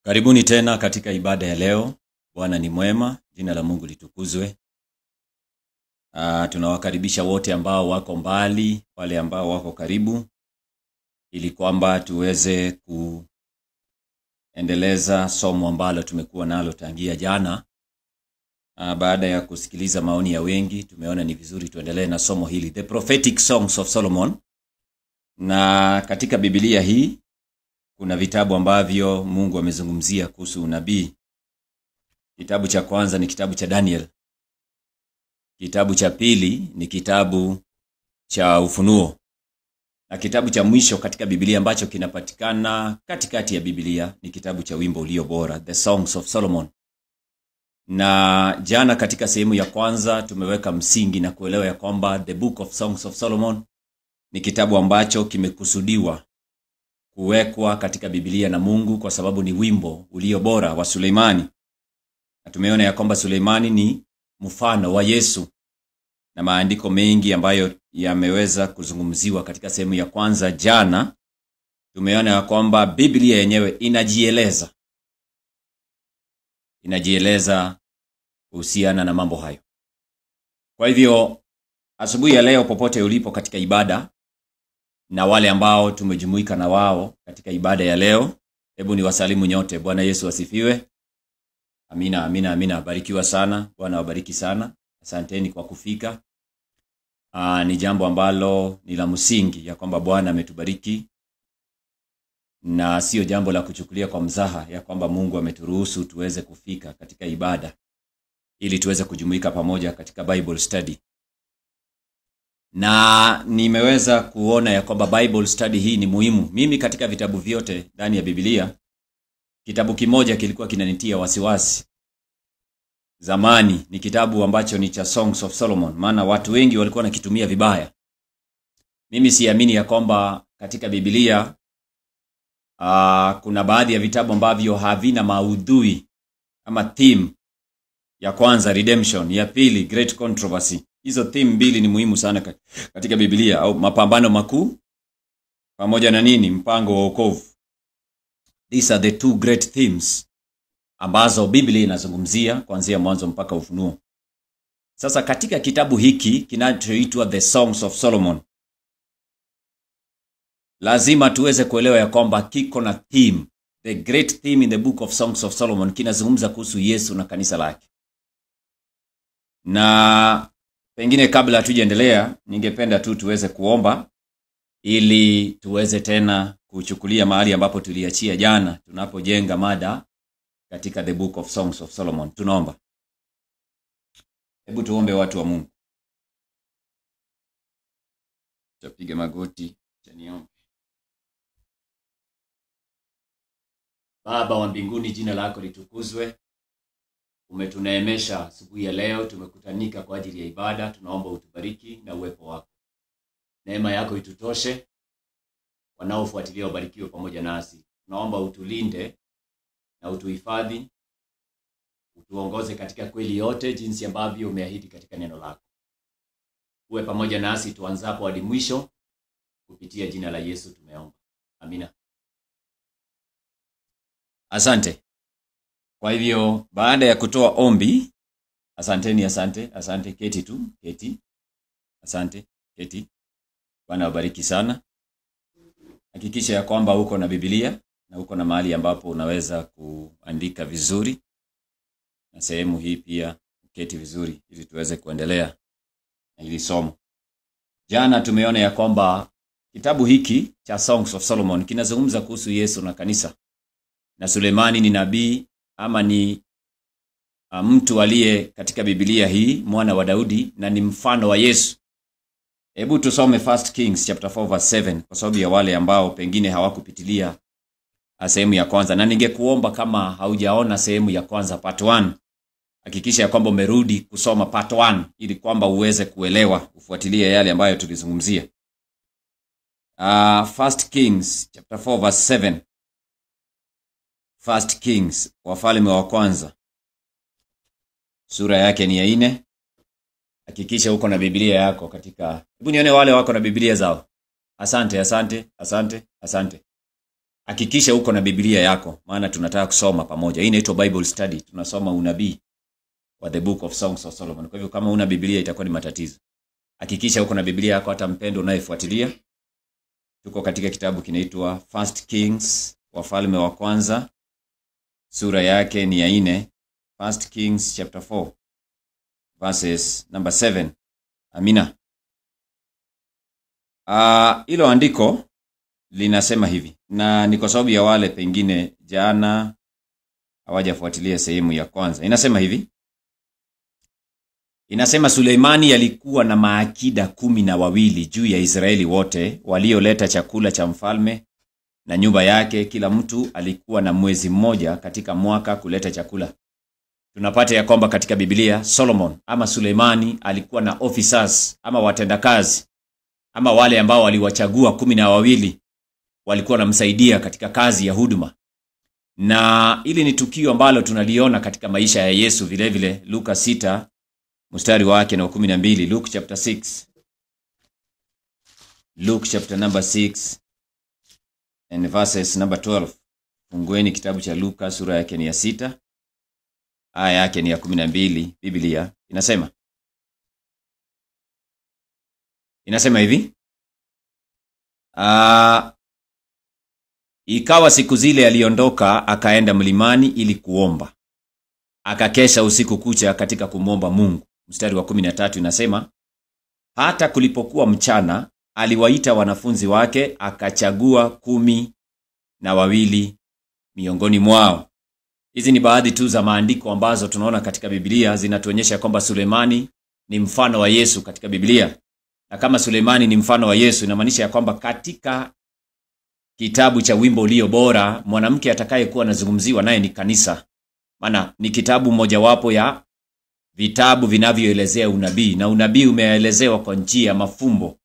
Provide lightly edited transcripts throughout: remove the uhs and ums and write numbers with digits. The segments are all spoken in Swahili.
Karibuni tena katika ibada ya leo. Bwana ni mwema, jina la Mungu litukuzwe. Tunawakaribisha wote ambao wako mbali, wale ambao wako karibu, ili kwamba tuweze kuendeleza somo ambalo tumekuwa nalo tangia jana. Baada ya kusikiliza maoni ya wengi, tumeona ni vizuri tuendelee na somo hili, The Prophetic Songs of Solomon. Na katika Biblia hii kuna vitabu ambavyo Mungu amezungumzia kuhusu unabii. Kitabu cha kwanza ni kitabu cha Daniel. Kitabu cha pili ni kitabu cha Ufunuo. Na kitabu cha mwisho katika Biblia ambacho kinapatikana katikati ya Biblia ni kitabu cha Wimbo Ulio Bora, The Songs of Solomon. Na jana katika sehemu ya kwanza tumeweka msingi na kuelewa ya kwamba The Book of Songs of Solomon ni kitabu ambacho kimekusudiwa kuwekwa katika Biblia na Mungu kwa sababu ni wimbo ulio bora wa Suleimani. Na tumeona ya kwamba Suleimani ni mfano wa Yesu. Na maandiko mengi ambayo yameweza kuzungumziwa katika sehemu ya kwanza jana, tumeona ya kwamba Biblia yenyewe inajieleza kuhusiana na mambo hayo. Kwa hivyo asubuhi ya leo, popote ulipo katika ibada na wale ambao tumejumuika na wao katika ibada ya leo, hebu niwasalimu nyote. Bwana Yesu asifiwe. Amina, amina, amina. Barikiwa sana. Bwana wabariki sana. Asanteni kwa kufika. Ni jambo ambalo ni la msingi ya kwamba Bwana ametubariki, na sio jambo la kuchukulia kwa mzaha ya kwamba Mungu ameturuhusu tuweze kufika katika ibada ili tuweze kujumuika pamoja katika Bible study. Na nimeweza kuona ya kwamba Bible study hii ni muhimu. Mimi katika vitabu vyote ndani ya Biblia, kitabu kimoja kilikuwa kinanitia wasiwasi zamani, ni kitabu ambacho ni cha Songs of Solomon, maana watu wengi walikuwa wanakitumia vibaya. Mimi siamini ya kwamba katika Biblia kuna baadhi ya vitabu ambavyo havina maudhui ama theme. Ya kwanza redemption, ya pili great controversy. Hizo theme mbili ni muhimu sana katika Biblia, au mapambano makuu pamoja na mpango wa wokovu. These are the two great themes ambazo Biblia inazungumzia kuanzia mwanzo mpaka Ufunuo. Sasa katika kitabu hiki kinachoitwa The Songs of Solomon, lazima tuweze kuelewa ya kwamba kiko na theme. The great theme in the book of Songs of Solomon kinazungumza kuhusu Yesu na kanisa lake. Na pengine kabla tujaendelea, ningependa tu tuweze kuomba ili tuweze tena kuchukulia mahali ambapo tuliachia jana tunapojenga mada katika The Book of Songs of Solomon. Tunaomba. Hebu tuombe watu wa Mungu. Tupige magoti, niombe. Baba wa mbinguni, jina lako litukuzwe. Umetuneemesha asubuhi ya leo, tumekutanika kwa ajili ya ibada. Tunaomba utubariki na uwepo wako. Neema yako itutoshe. Wanaofuatilia wabarikiwe pamoja nasi. Tunaomba utulinde na utuhifadhi. Utuongoze katika kweli yote jinsi ambavyo umeahidi katika neno lako. Uwe pamoja nasi tuanzapo hadi mwisho, kupitia jina la Yesu tumeomba. Amina. Asante. Kwa hivyo baada ya kutoa ombi, asante, keti tu, keti. Asante, keti. Bwana wabariki sana. Hakikisha ya kwamba uko na Biblia na uko na mahali ambapo unaweza kuandika vizuri. Na sehemu hii pia keti vizuri ili tuweze kuendelea na hili somo. Jana tumeona ya kwamba kitabu hiki cha Songs of Solomon kinazungumza kuhusu Yesu na kanisa. Na Suleimani ni nabii ama ni mtu aliye katika Biblia hii, mwana wa Daudi, na ni mfano wa Yesu. Hebu tusome 1 Kings chapter 4 verse 7 kwa sababu ya wale ambao pengine hawakupitilia sehemu ya kwanza. Na ningekuomba kama haujaona sehemu ya kwanza part 1, hakikisha ya kwamba umerudi kusoma part 1 ili kwamba uweze kuelewa, ufuatilie yale ambayo tulizungumzia. 1 Kings chapter 4 verse 7. 1 Kings, Wafalme wa kwanza, sura yake ni ya 4. Hakikisha uko na Biblia yako katika. Hebu nione wale wako na Biblia zao. Asante. Hakikisha uko na Biblia yako, maana tunataka kusoma pamoja. Hii inaitwa Bible study. Tunasoma unabii wa the book of Songs of Solomon. Kwa hivyo kama una Biblia itakuwa ni matatizo. Hakikisha uko na Biblia yako, hata mpendo unayefuatilia. Tuko katika kitabu kinaitwa First Kings, Wafalme wa kwanza, sura yake ni ya 4. First Kings chapter 4 verses number 7. Amina. Hilo andiko linasema hivi, na ni kwa sababu ya wale pengine jana hawajafuatilia sehemu ya kwanza. Inasema hivi. Inasema Suleimani alikuwa na maakida 12 juu ya Israeli wote walioleta chakula cha mfalme na nyumba yake. Kila mtu alikuwa na mwezi mmoja katika mwaka kuleta chakula. Tunapata ya kwamba katika Biblia Solomon ama Suleimani alikuwa na officers ama watendakazi ama wale ambao waliwachagua 12 walikuwa wanamsaidia katika kazi ya huduma. Na ili ni tukio ambalo tunaliona katika maisha ya Yesu vile vile. Luka 6 mstari wake na 12. Luke chapter 6. Luke chapter number 6 and verses number 12. Fungueni kitabu cha Luka, sura yake ni ya 6. Aya yake ni ya 12. Biblia inasema hivi. Ikawa siku zile aliondoka akaenda mlimani ili kuomba. Akakesha usiku kucha katika kumwomba Mungu. Mstari wa 13 inasema, hata kulipokuwa mchana aliwaita wanafunzi wake, akachagua 12 miongoni mwao. Hizi ni baadhi tu za maandiko ambazo tunaona katika Biblia zinatuonyesha kwamba Suleimani ni mfano wa Yesu katika Biblia. Na kama Suleimani ni mfano wa Yesu, inamaanisha ya kwamba katika kitabu cha Wimbo Ulio Bora, mwanamke atakayekuwa anazungumziwa naye ni kanisa. Maana ni kitabu mojawapo ya vitabu vinavyoelezea unabii, na unabii umeelezewa kwa njia ya mafumbo.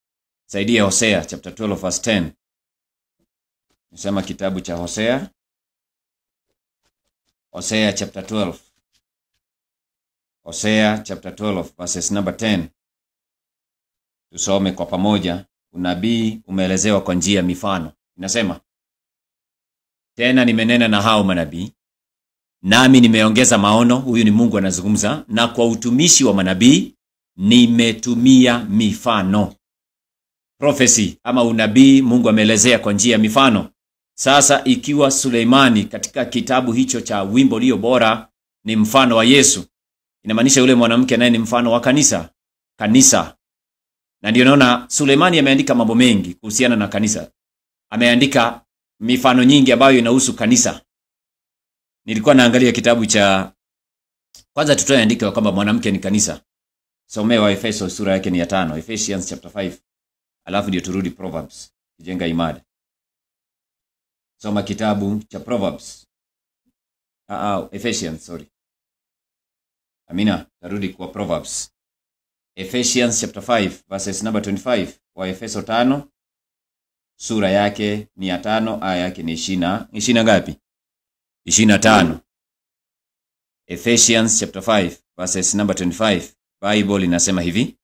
Saidia Hosea chapter 12 verse 10. Nisema kitabu cha Hosea. Hosea chapter 12. Hosea chapter 12 verses number 10. Tusome kwa pamoja. Unabii umeelezewa kwa njia ya mifano. Inasema, tena nimenena na hao manabii, nami nimeongeza maono. Huyu ni Mungu anazungumza. Na kwa utumishi wa manabii nimetumia mifano. Prophecy ama unabii Mungu ameelezea kwa njia ya mifano. Sasa ikiwa Suleimani katika kitabu hicho cha Wimbo Ulio Bora ni mfano wa Yesu, inamaanisha yule mwanamke naye ni mfano wa kanisa. Na ndio naona Suleimani ameandika mambo mengi kuhusiana na kanisa. Ameandika mifano nyingi ambayo inahusu kanisa. Nilikuwa naangalia kitabu cha kwanza tutaandika kwamba mwanamke ni kanisa. Somewa Efeso sura yake ni ya 5, Ephesians chapter 5. Alafu ndio turudi Proverbs kujenga imani. Soma kitabu cha Proverbs. Ephesians, sorry. Amina, tarudi kwa Proverbs. Ephesians chapter 5 verses number 25. Wa Efeso 5 sura yake ni ya 5, aya yake ni 20 ngapi? 25. Ephesians chapter 5 verses number 25. Bible inasema hivi: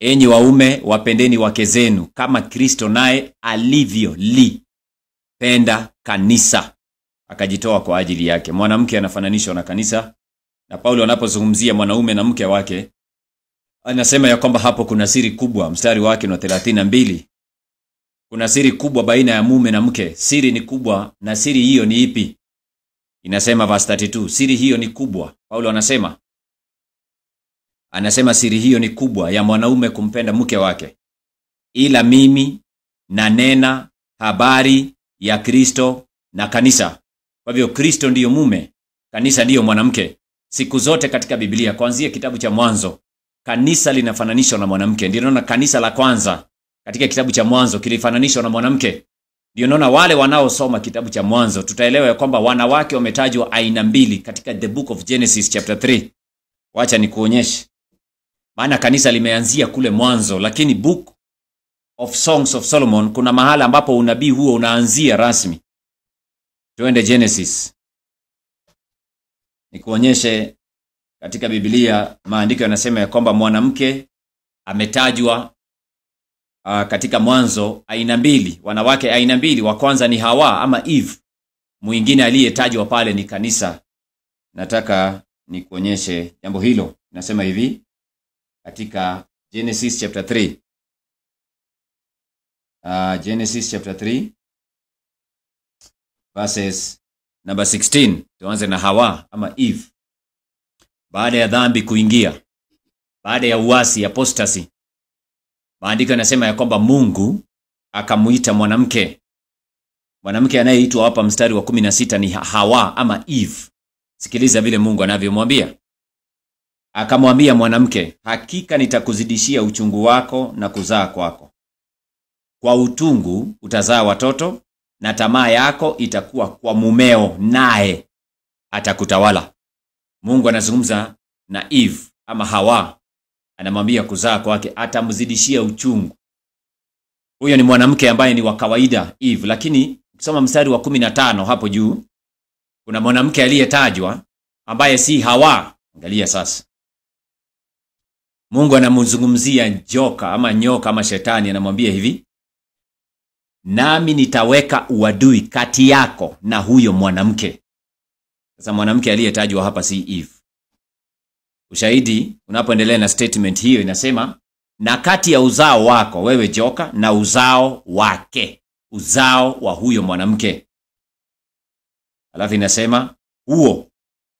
enyi waume wapendeni wake zenu kama Kristo naye alivyolipenda kanisa akajitoa kwa ajili yake. Mwanamke anafananishwa na kanisa, na Paulo anapozungumzia mwanaume na mke wake anasema ya kwamba hapo kuna siri kubwa. Mstari wake ni 32. Kuna siri kubwa baina ya mume na mke. Siri ni kubwa, na siri hiyo ni ipi? Inasema verse 32, siri hiyo ni kubwa. Paulo anasema siri hiyo ni kubwa ya mwanaume kumpenda mke wake. Ila mimi nanena habari ya Kristo na kanisa. Kwa hivyo Kristo ndiyo mume, kanisa ndiyo mwanamke. Siku zote katika Biblia kuanzia kitabu cha Mwanzo, kanisa linafananishwa na mwanamke. Ndio naona kanisa la kwanza katika kitabu cha Mwanzo kilifananishwa na mwanamke. Ndio naona wale wanaosoma kitabu cha Mwanzo tutaelewa ya kwamba wanawake wametajwa aina 2 katika the book of Genesis chapter 3. Wacha nikuonyeshe. Maana kanisa limeanzia kule Mwanzo, lakini book of Songs of Solomon kuna mahala ambapo unabii huo unaanzia rasmi. Tuende Genesis. Nikuonyeshe katika Biblia maandiko yanasema ya kwamba mwanamke ametajwa katika Mwanzo aina mbili, wanawake aina mbili. Wa kwanza ni Hawa ama Eve. Mwingine aliyetajwa pale ni kanisa. Nataka nikuonyeshe jambo hilo. Nasema hivi katika Genesis chapter 3. Genesis chapter 3 verses number 16. Tuanze na Hawa ama Eve. Baada ya dhambi kuingia, baada ya uasi, apostasy, maandiko yanasema ya kwamba Mungu akamuita mwanamke. Mwanamke anayeitwa hapa mstari wa 16 ni Hawa ama Eve. Sikiliza vile Mungu anavyomwambia. Akamwambia mwanamke, hakika nitakuzidishia uchungu wako na kuzaa kwako. Kwa utungu utazaa watoto, na tamaa yako itakuwa kwa mumeo, naye atakutawala. Mungu anazungumza na Eve ama Hawa, anamwambia kuzaa kwake atamzidishia uchungu. Huyo ni mwanamke ambaye ni wa kawaida Eve, lakini ukisoma mstari wa 15 hapo juu kuna mwanamke aliyetajwa ambaye si Hawa. Angalia sasa. Mungu anamzungumzia joka ama nyoka ama shetani, anamwambia hivi, nami nitaweka uadui kati yako na huyo mwanamke. Sasa mwanamke aliyetajwa hapa si Eve. Ushahidi unapoendelea na statement hiyo inasema, na kati ya uzao wako wewe joka na uzao wake, uzao wa huyo mwanamke. Alafu inasema huo,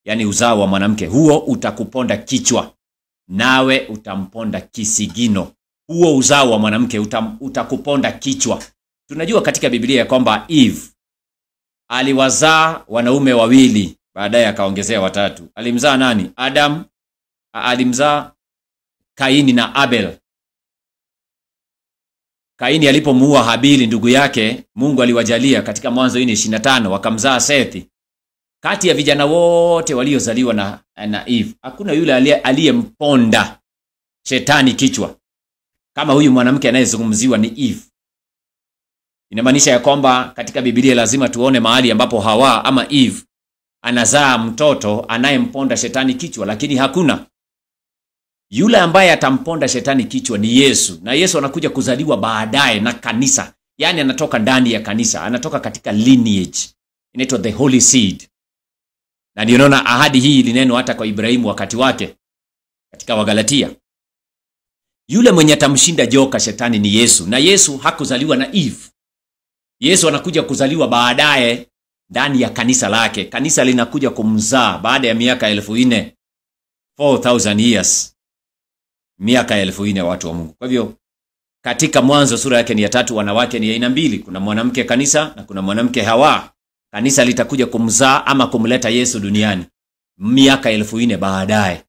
yani uzao wa mwanamke huo utakuponda kichwa, nawe utamponda kisigino. Huo uzao wa mwanamke utakuponda kichwa. Tunajua katika Biblia ya kwamba Eve aliwazaa wanaume wawili, baadaye akaongezea watatu. Alimzaa nani? Adam. Alimzaa Kaini na Abel. Kaini alipomuua Habili ndugu yake, Mungu aliwajalia katika Mwanzo 4:25 wakamzaa Sethi. Kati ya vijana wote waliozaliwa na Eve, hakuna yule aliyemponda shetani kichwa kama huyu mwanamke anayezungumziwa ni Eve. Inamaanisha ya kwamba katika Biblia lazima tuone mahali ambapo Hawa ama Eve anazaa mtoto anayemponda shetani kichwa, lakini hakuna. Yule ambaye atamponda shetani kichwa ni Yesu, na Yesu anakuja kuzaliwa baadaye na kanisa. Yani anatoka ndani ya kanisa, anatoka katika lineage inaitwa the holy seed. Na niona ahadi hii ilinenwa hata kwa Ibrahimu wakati wake katika Wagalatia. Yule mwenye atamshinda joka shetani ni Yesu, na Yesu hakuzaliwa na Eve. Yesu anakuja kuzaliwa baadaye ndani ya kanisa lake. Kanisa linakuja kumzaa baada ya miaka 1400, 4000 years. Miaka 1400 watu wa Mungu. Kwa hivyo katika Mwanzo sura yake ni ya 3, wanawake ni aina mbili. Kuna mwanamke kanisa na kuna mwanamke Hawa. Kanisa litakuja kumzaa ama kumleta Yesu duniani miaka 1400 baadaye.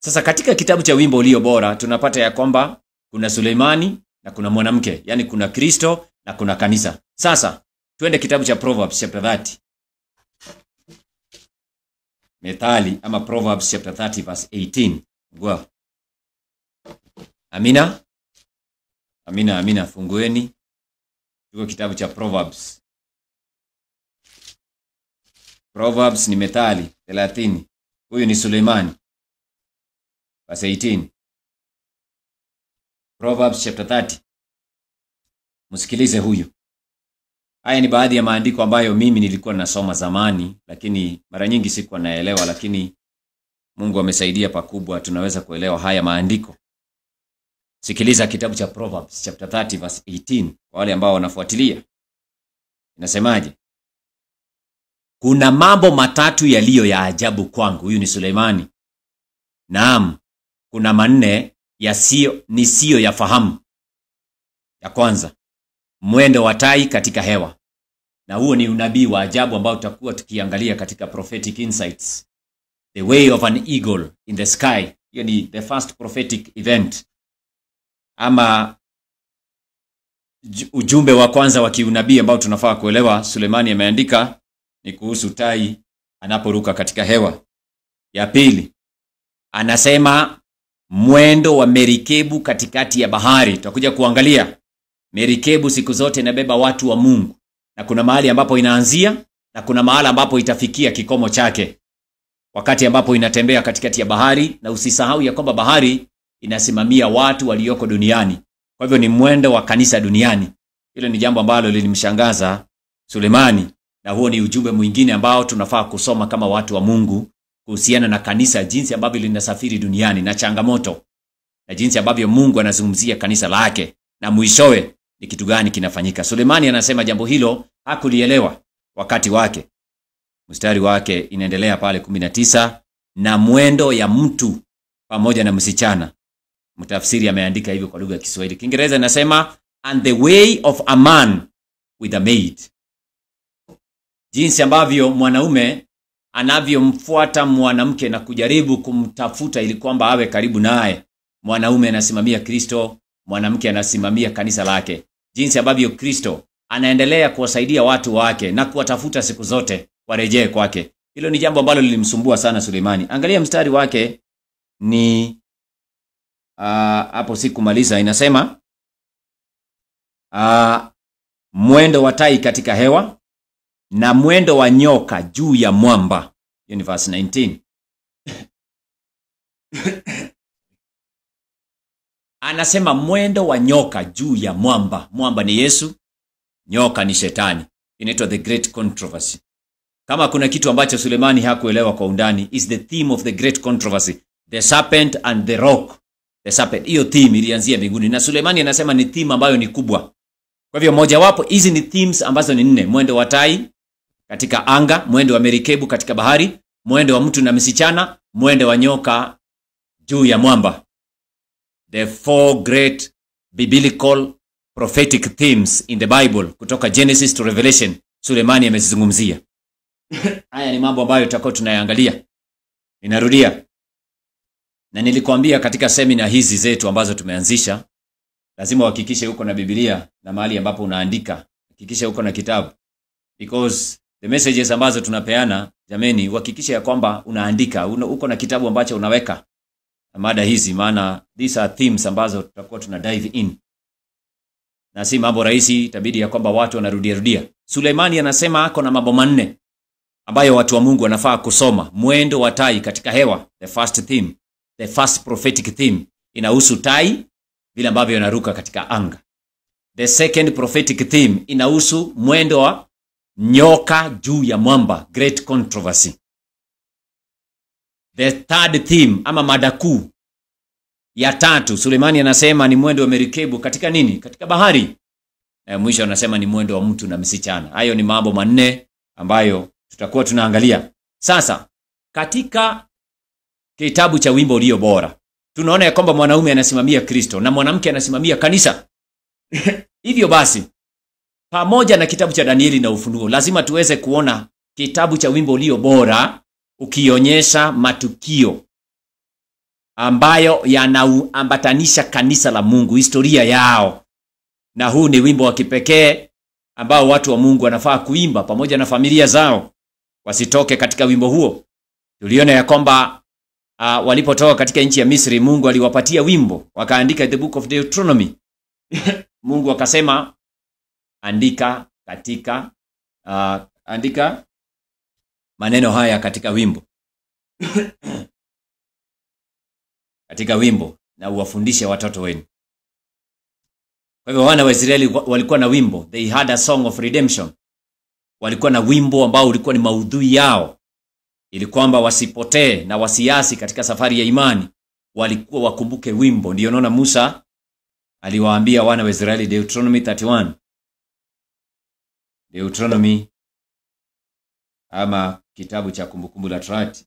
Sasa katika kitabu cha Wimbo Ulio Bora tunapata ya kwamba kuna Suleimani na kuna mwanamke, yani kuna Kristo na kuna kanisa. Sasa tuende kitabu cha Proverbs chapter 30. Methali ama Proverbs chapter 30 verse 18. Wow. Amina. Amina, amina. Fungueni. Tuko kitabu cha Proverbs. Proverbs ni Methali 30. Huyu ni Suleimani. Verse 18. Proverbs chapter 30. Msikilize huyu. Haya ni baadhi ya maandiko ambayo mimi nilikuwa nasoma zamani, lakini mara nyingi sikuwa naelewa, lakini Mungu amesaidia pakubwa tunaweza kuelewa haya maandiko. Sikiliza kitabu cha Proverbs chapter 30 verse 18 kwa wale ambao wanafuatilia. Inasemaje? Kuna mambo matatu yaliyo ya ajabu kwangu. Huyu ni Suleimani. Naam, kuna manne nisiyo yafahamu. Ya kwanza, mwendo wa tai katika hewa. Na huo ni unabii wa ajabu ambao tutakuwa tukiangalia katika prophetic insights. The way of an eagle in the sky. Hiyo ni the first prophetic event. Ama ujumbe wa kwanza wa kiunabii ambao tunafaa kuelewa Suleimani ameandika ni kuhusu tai anaporuka katika hewa. Ya pili, anasema mwendo wa merikebu katikati ya bahari. Tutakuja kuangalia merikebu siku zote inabeba watu wa Mungu, na kuna mahali ambapo inaanzia na kuna mahali ambapo itafikia kikomo chake wakati ambapo inatembea katikati ya bahari. Na usisahau ya kwamba bahari inasimamia watu walioko duniani. Kwa hivyo ni mwendo wa kanisa duniani. Hilo ni jambo ambalo lilimshangaza Sulemani, na huo ni ujumbe mwingine ambao tunafaa kusoma kama watu wa Mungu kuhusiana na kanisa, jinsi ambavyo linasafiri duniani na changamoto, na jinsi ambavyo Mungu anazungumzia kanisa lake, na mwishowe ni kitu gani kinafanyika. Sulemani anasema jambo hilo hakulielewa wakati wake. Mstari wake inaendelea pale 19, na mwendo ya mtu pamoja na msichana. Mtafsiri ameandika hivyo kwa lugha ya Kiswahili. Kiingereza inasema and the way of a man with a maid. Jinsi ambavyo mwanaume anavyomfuata mwanamke na kujaribu kumtafuta ili kwamba awe karibu naye. Mwanaume anasimamia Kristo, mwanamke anasimamia kanisa lake. Jinsi ambavyo Kristo anaendelea kuwasaidia watu wake na kuwatafuta siku zote warejee kwake. Hilo ni jambo ambalo lilimsumbua sana Sulemani. Angalia mstari wake ni hapo sikumaliza, inasema mwendo wa tai katika hewa na mwendo wa nyoka juu ya mwamba. Hiyo ni verse 19. Anasema mwendo wa nyoka juu ya mwamba. Mwamba ni Yesu, nyoka ni Shetani. Inaitwa the great controversy. Kama kuna kitu ambacho Sulemani hakuelewa kwa undani, is the theme of the great controversy, the serpent and the rock. The serpent, hiyo theme ilianzia mbinguni, na Sulemani anasema ni theme ambayo ni kubwa. Kwa hivyo moja wapo, hizi ni themes ambazo ni 4: mwendo wa tai katika anga, mwendo wa merikebu katika bahari, mwendo wa mtu na msichana, mwendo wa nyoka juu ya mwamba. The 4 great biblical prophetic themes in the Bible, kutoka Genesis to Revelation, Sulemani amezungumzia. Haya ni mambo ambayo tutakuwa tunayaangalia. Ninarudia, na nilikwambia katika seminar hizi zetu ambazo tumeanzisha, lazima uhakikishe uko na Biblia na mahali ambapo unaandika. Hakikisha uko na kitabu, because the messages ambazo tunapeana, jameni, uhakikishe ya kwamba unaandika, uko na kitabu ambacho unaweka mada hizi, maana these are themes ambazo tutakuwa tuna dive in, na si mambo rahisi. Itabidi ya kwamba watu wanarudia. Sulemani anasema ako na mambo 4 ambayo watu wa Mungu wanafaa kusoma. Mwendo wa tai katika hewa, the first theme, the first prophetic theme, inahusu tai vile ambavyo yanaruka katika anga. The second prophetic theme inahusu mwendo wa nyoka juu ya mwamba, great controversy. The third theme ama mada kuu ya 3, Sulemani anasema ni mwendo wa merikebu katika nini? Katika bahari. Na mwisho anasema ni mwendo wa mtu na msichana. Hayo ni mambo 4 ambayo tutakuwa tunaangalia. Sasa katika kitabu cha Wimbo Ulio Bora, tunaona ya kwamba mwanaume anasimamia Kristo na mwanamke anasimamia kanisa. Hivyo basi, pamoja na kitabu cha Danieli na Ufunuo, lazima tuweze kuona kitabu cha Wimbo Ulio Bora ukionyesha matukio ambayo yanaambatanisha kanisa la Mungu, historia yao. Na huu ni wimbo wa kipekee ambao watu wa Mungu wanafaa kuimba pamoja na familia zao, wasitoke katika wimbo huo. Tuliona ya kwamba walipotoka katika nchi ya Misri, Mungu aliwapatia wimbo, wakaandika the book of Deuteronomy. Mungu akasema andika maneno haya katika wimbo. Katika wimbo, na uwafundishe watoto wenu. Kwa hivyo wana wa Israeli walikuwa na wimbo, they had a song of redemption. Walikuwa na wimbo ambao ulikuwa ni maudhui yao, ili kwamba wasipotee na wasiasi katika safari ya imani. Walikuwa wakumbuke wimbo. Ndio naona Musa aliwaambia wana wa Israeli, Deuteronomy 31. Deuteronomy ama kitabu cha Kumbukumbu la Torati.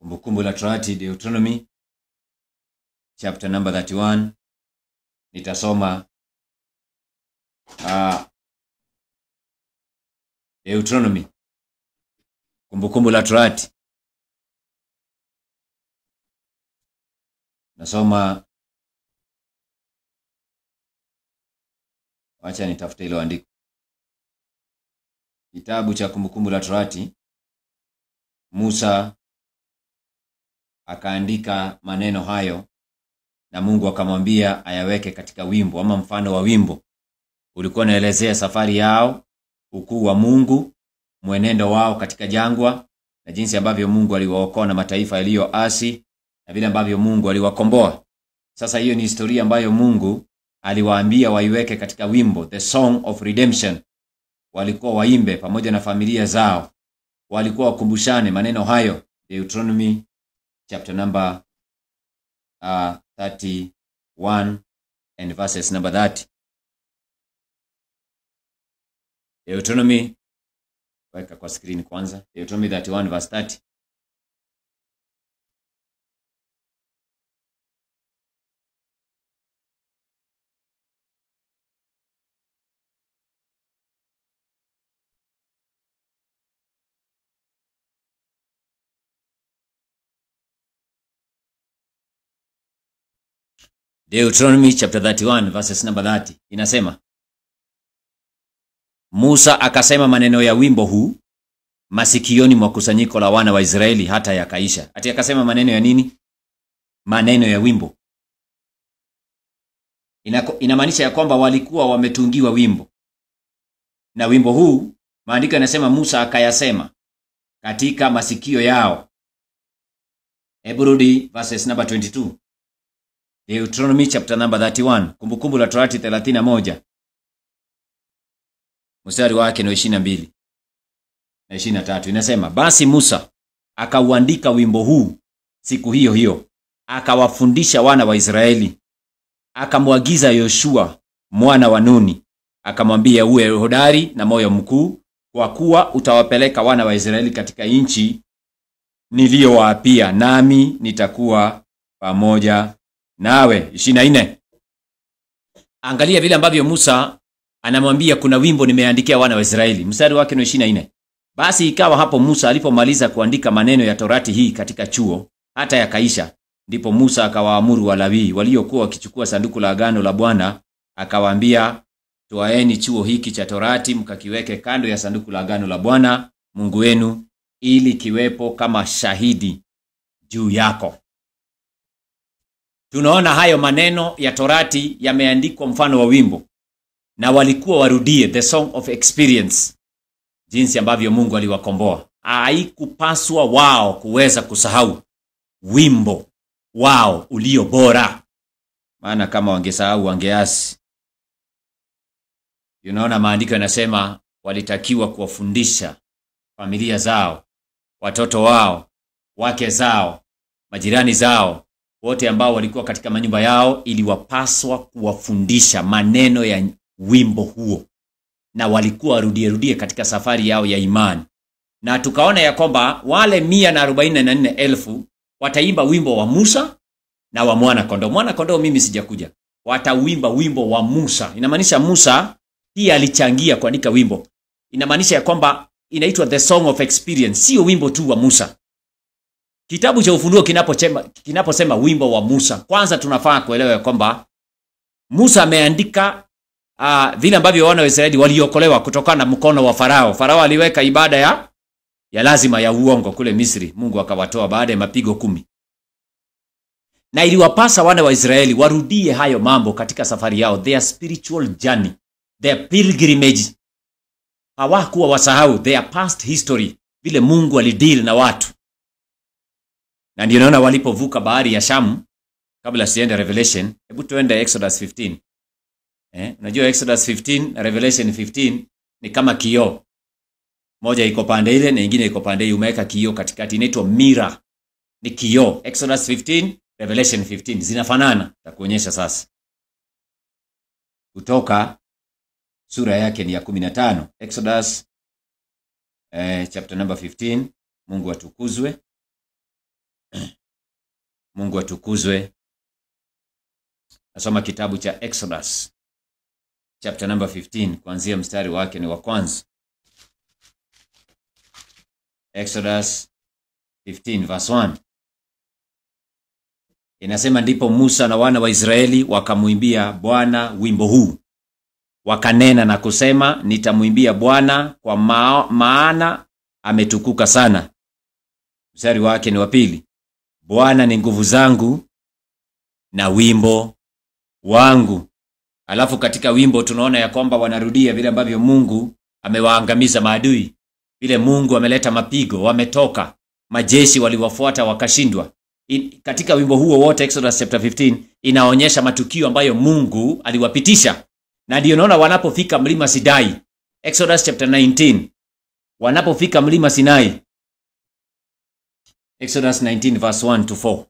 Kumbukumbu la Torati, Deuteronomy chapter number 31. Nitasoma Deuteronomy, Kumbukumbu la Torati. Nasoma, wacha nitafute hilo andiko. Kitabu cha Kumbukumbu la Torati, Musa akaandika maneno hayo, na Mungu akamwambia ayaweke katika wimbo ama mfano wa wimbo. Ulikuwa unaelezea safari yao, ukuu wa Mungu, mwenendo wao katika jangwa, na jinsi ambavyo Mungu aliwaokoa na mataifa yaliyoasi, na vile ambavyo Mungu aliwakomboa. Sasa hiyo ni historia ambayo Mungu aliwaambia waiweke katika wimbo, the song of redemption. Walikuwa waimbe pamoja na familia zao, walikuwa wakumbushane maneno hayo. Deuteronomy chapter number 31 and verses number 30. Deuteronomy, weka kwa screen kwanza. Deuteronomy 31 verse 30. Deuteronomy chapter 31 verses number 30 inasema, Musa akasema maneno ya wimbo huu masikioni mwa kusanyiko la wana wa Israeli hata yakaisha. Ati akasema maneno ya nini? Maneno ya wimbo. Inamaanisha ya kwamba walikuwa wametungiwa wimbo. Na wimbo huu maandiko yanasema Musa akayasema katika masikio yao. Hebu rudi verses number 22. Deuteronomy chapter number 31, Kumbukumbu la Torati 31. Mstari wake ni 22 na 23 inasema, basi Musa akauandika wimbo huu siku hiyo hiyo, akawafundisha wana wa Israeli. Akamwagiza Yoshua mwana wa Nuni, akamwambia, uwe hodari na moyo mkuu, kwa kuwa utawapeleka wana wa Israeli katika nchi niliyowaapia, nami nitakuwa pamoja nawe. 24. Angalia vile ambavyo Musa anamwambia kuna wimbo nimeandikia wana wa Israeli. Mstari wake ni 24. Basi ikawa hapo Musa alipomaliza kuandika maneno ya Torati hii katika chuo hata yakaisha, ndipo Musa akawaamuru Walawi waliokuwa wakichukua sanduku la agano la Bwana, akawaambia, toaeni chuo hiki cha Torati mkakiweke kando ya sanduku la agano la Bwana Mungu wenu, ili kiwepo kama shahidi juu yako. Tunaona hayo maneno ya Torati yameandikwa mfano wa wimbo, na walikuwa warudie, the song of experience, jinsi ambavyo Mungu aliwakomboa. Haikupaswa wao kuweza kusahau wimbo wao ulio bora, maana kama wangesahau wangeasi. Unaona maandiko yanasema walitakiwa kuwafundisha familia zao, watoto wao, wake zao, majirani zao, wote ambao walikuwa katika manyumba yao, ili wapaswa kuwafundisha maneno ya wimbo huo, na walikuwa rudie katika safari yao ya imani. Na tukaona ya kwamba wale 144,000 wataimba wimbo wa Musa na wa mwana kondoo. Mwana kondoo mimi sijakuja. Watauimba wimbo wa Musa. Inamaanisha Musa pia alichangia kuandika wimbo. Inamaanisha ya kwamba inaitwa the song of experience, sio wimbo tu wa Musa. Kitabu cha Ufunuo kinaposema wimbo wa Musa, kwanza tunafaa kuelewa ya kwamba Musa ameandika vile ambavyo wana wa Israeli waliokolewa kutokana na mkono wa Farao. Farao aliweka ibada ya lazima ya uongo kule Misri. Mungu akawatoa baada ya mapigo 10. Na iliwapasa wana wa Israeli warudie hayo mambo katika safari yao, their spiritual journey, their pilgrimage. Hawakuwa wasahau their past history, vile Mungu alideal na watu. Na ndio naona walipovuka bahari ya Shamu, kabla siende Revelation, hebu tuende Exodus 15. Unajua Exodus 15 na Revelation 15 ni kama kioo. Moja iko pande ile na nyingine iko pande hii, umeweka kioo katikati, inaitwa mirror. Ni kioo. Exodus 15, Revelation 15 zinafanana. Nitakuonyesha sasa. Kutoka sura yake ni ya 15. Exodus chapter number 15. Mungu atukuzwe. Mungu atukuzwe. Nasoma kitabu cha Exodus chapter number 15 kuanzia mstari wake ni wa kwanza. Exodus 15 verse 1. Inasema, ndipo Musa na wana wa Israeli wakamuimbia Bwana wimbo huu. Wakanena na kusema, nitamuimbia Bwana kwa maana ametukuka sana. Mstari wake ni wa pili. Bwana ni nguvu zangu na wimbo wangu. Alafu katika wimbo tunaona ya kwamba wanarudia vile ambavyo Mungu amewaangamiza maadui. Vile Mungu ameleta mapigo, wametoka, majeshi waliwafuata wakashindwa. katika wimbo huo wote Exodus chapter 15 inaonyesha matukio ambayo Mungu aliwapitisha. Na ndio unaona wanapofika mlima Sinai, Exodus chapter 19, wanapofika mlima Sinai, Exodus 19 verse 1 to 4.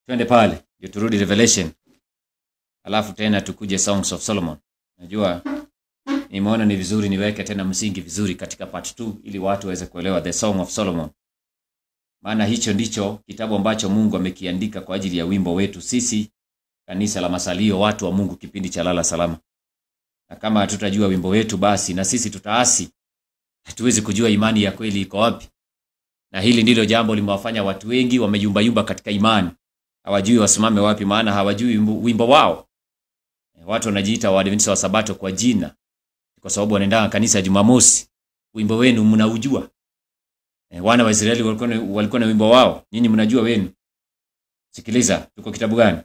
Twende pale, ndio turudi Revelation. Alafu tena tukuje Songs of Solomon. Najua nimeona ni vizuri niweke tena msingi vizuri katika part 2 ili watu waweze kuelewa the Song of Solomon. Maana hicho ndicho kitabu ambacho Mungu amekiandika kwa ajili ya wimbo wetu sisi kanisa la Masalio, watu wa Mungu, kipindi cha lala salama. Na kama hatutajua wimbo wetu, basi na sisi tutaasi. Hatuwezi kujua imani ya kweli iko wapi. Na hili ndilo jambo limewafanya watu wengi wameyumba katika imani. Hawajui wasimame wapi, maana hawajui wimbo wao. Watu wanajiita Waadventista wa Sabato kwa jina, kwa sababu wanaenda kanisa Jumamosi. Wimbo wenu mnaujua. Wana wa Israeli walikuwa na wimbo wao. Nyinyi mnajua wenu. Sikiliza, tuko kitabu gani?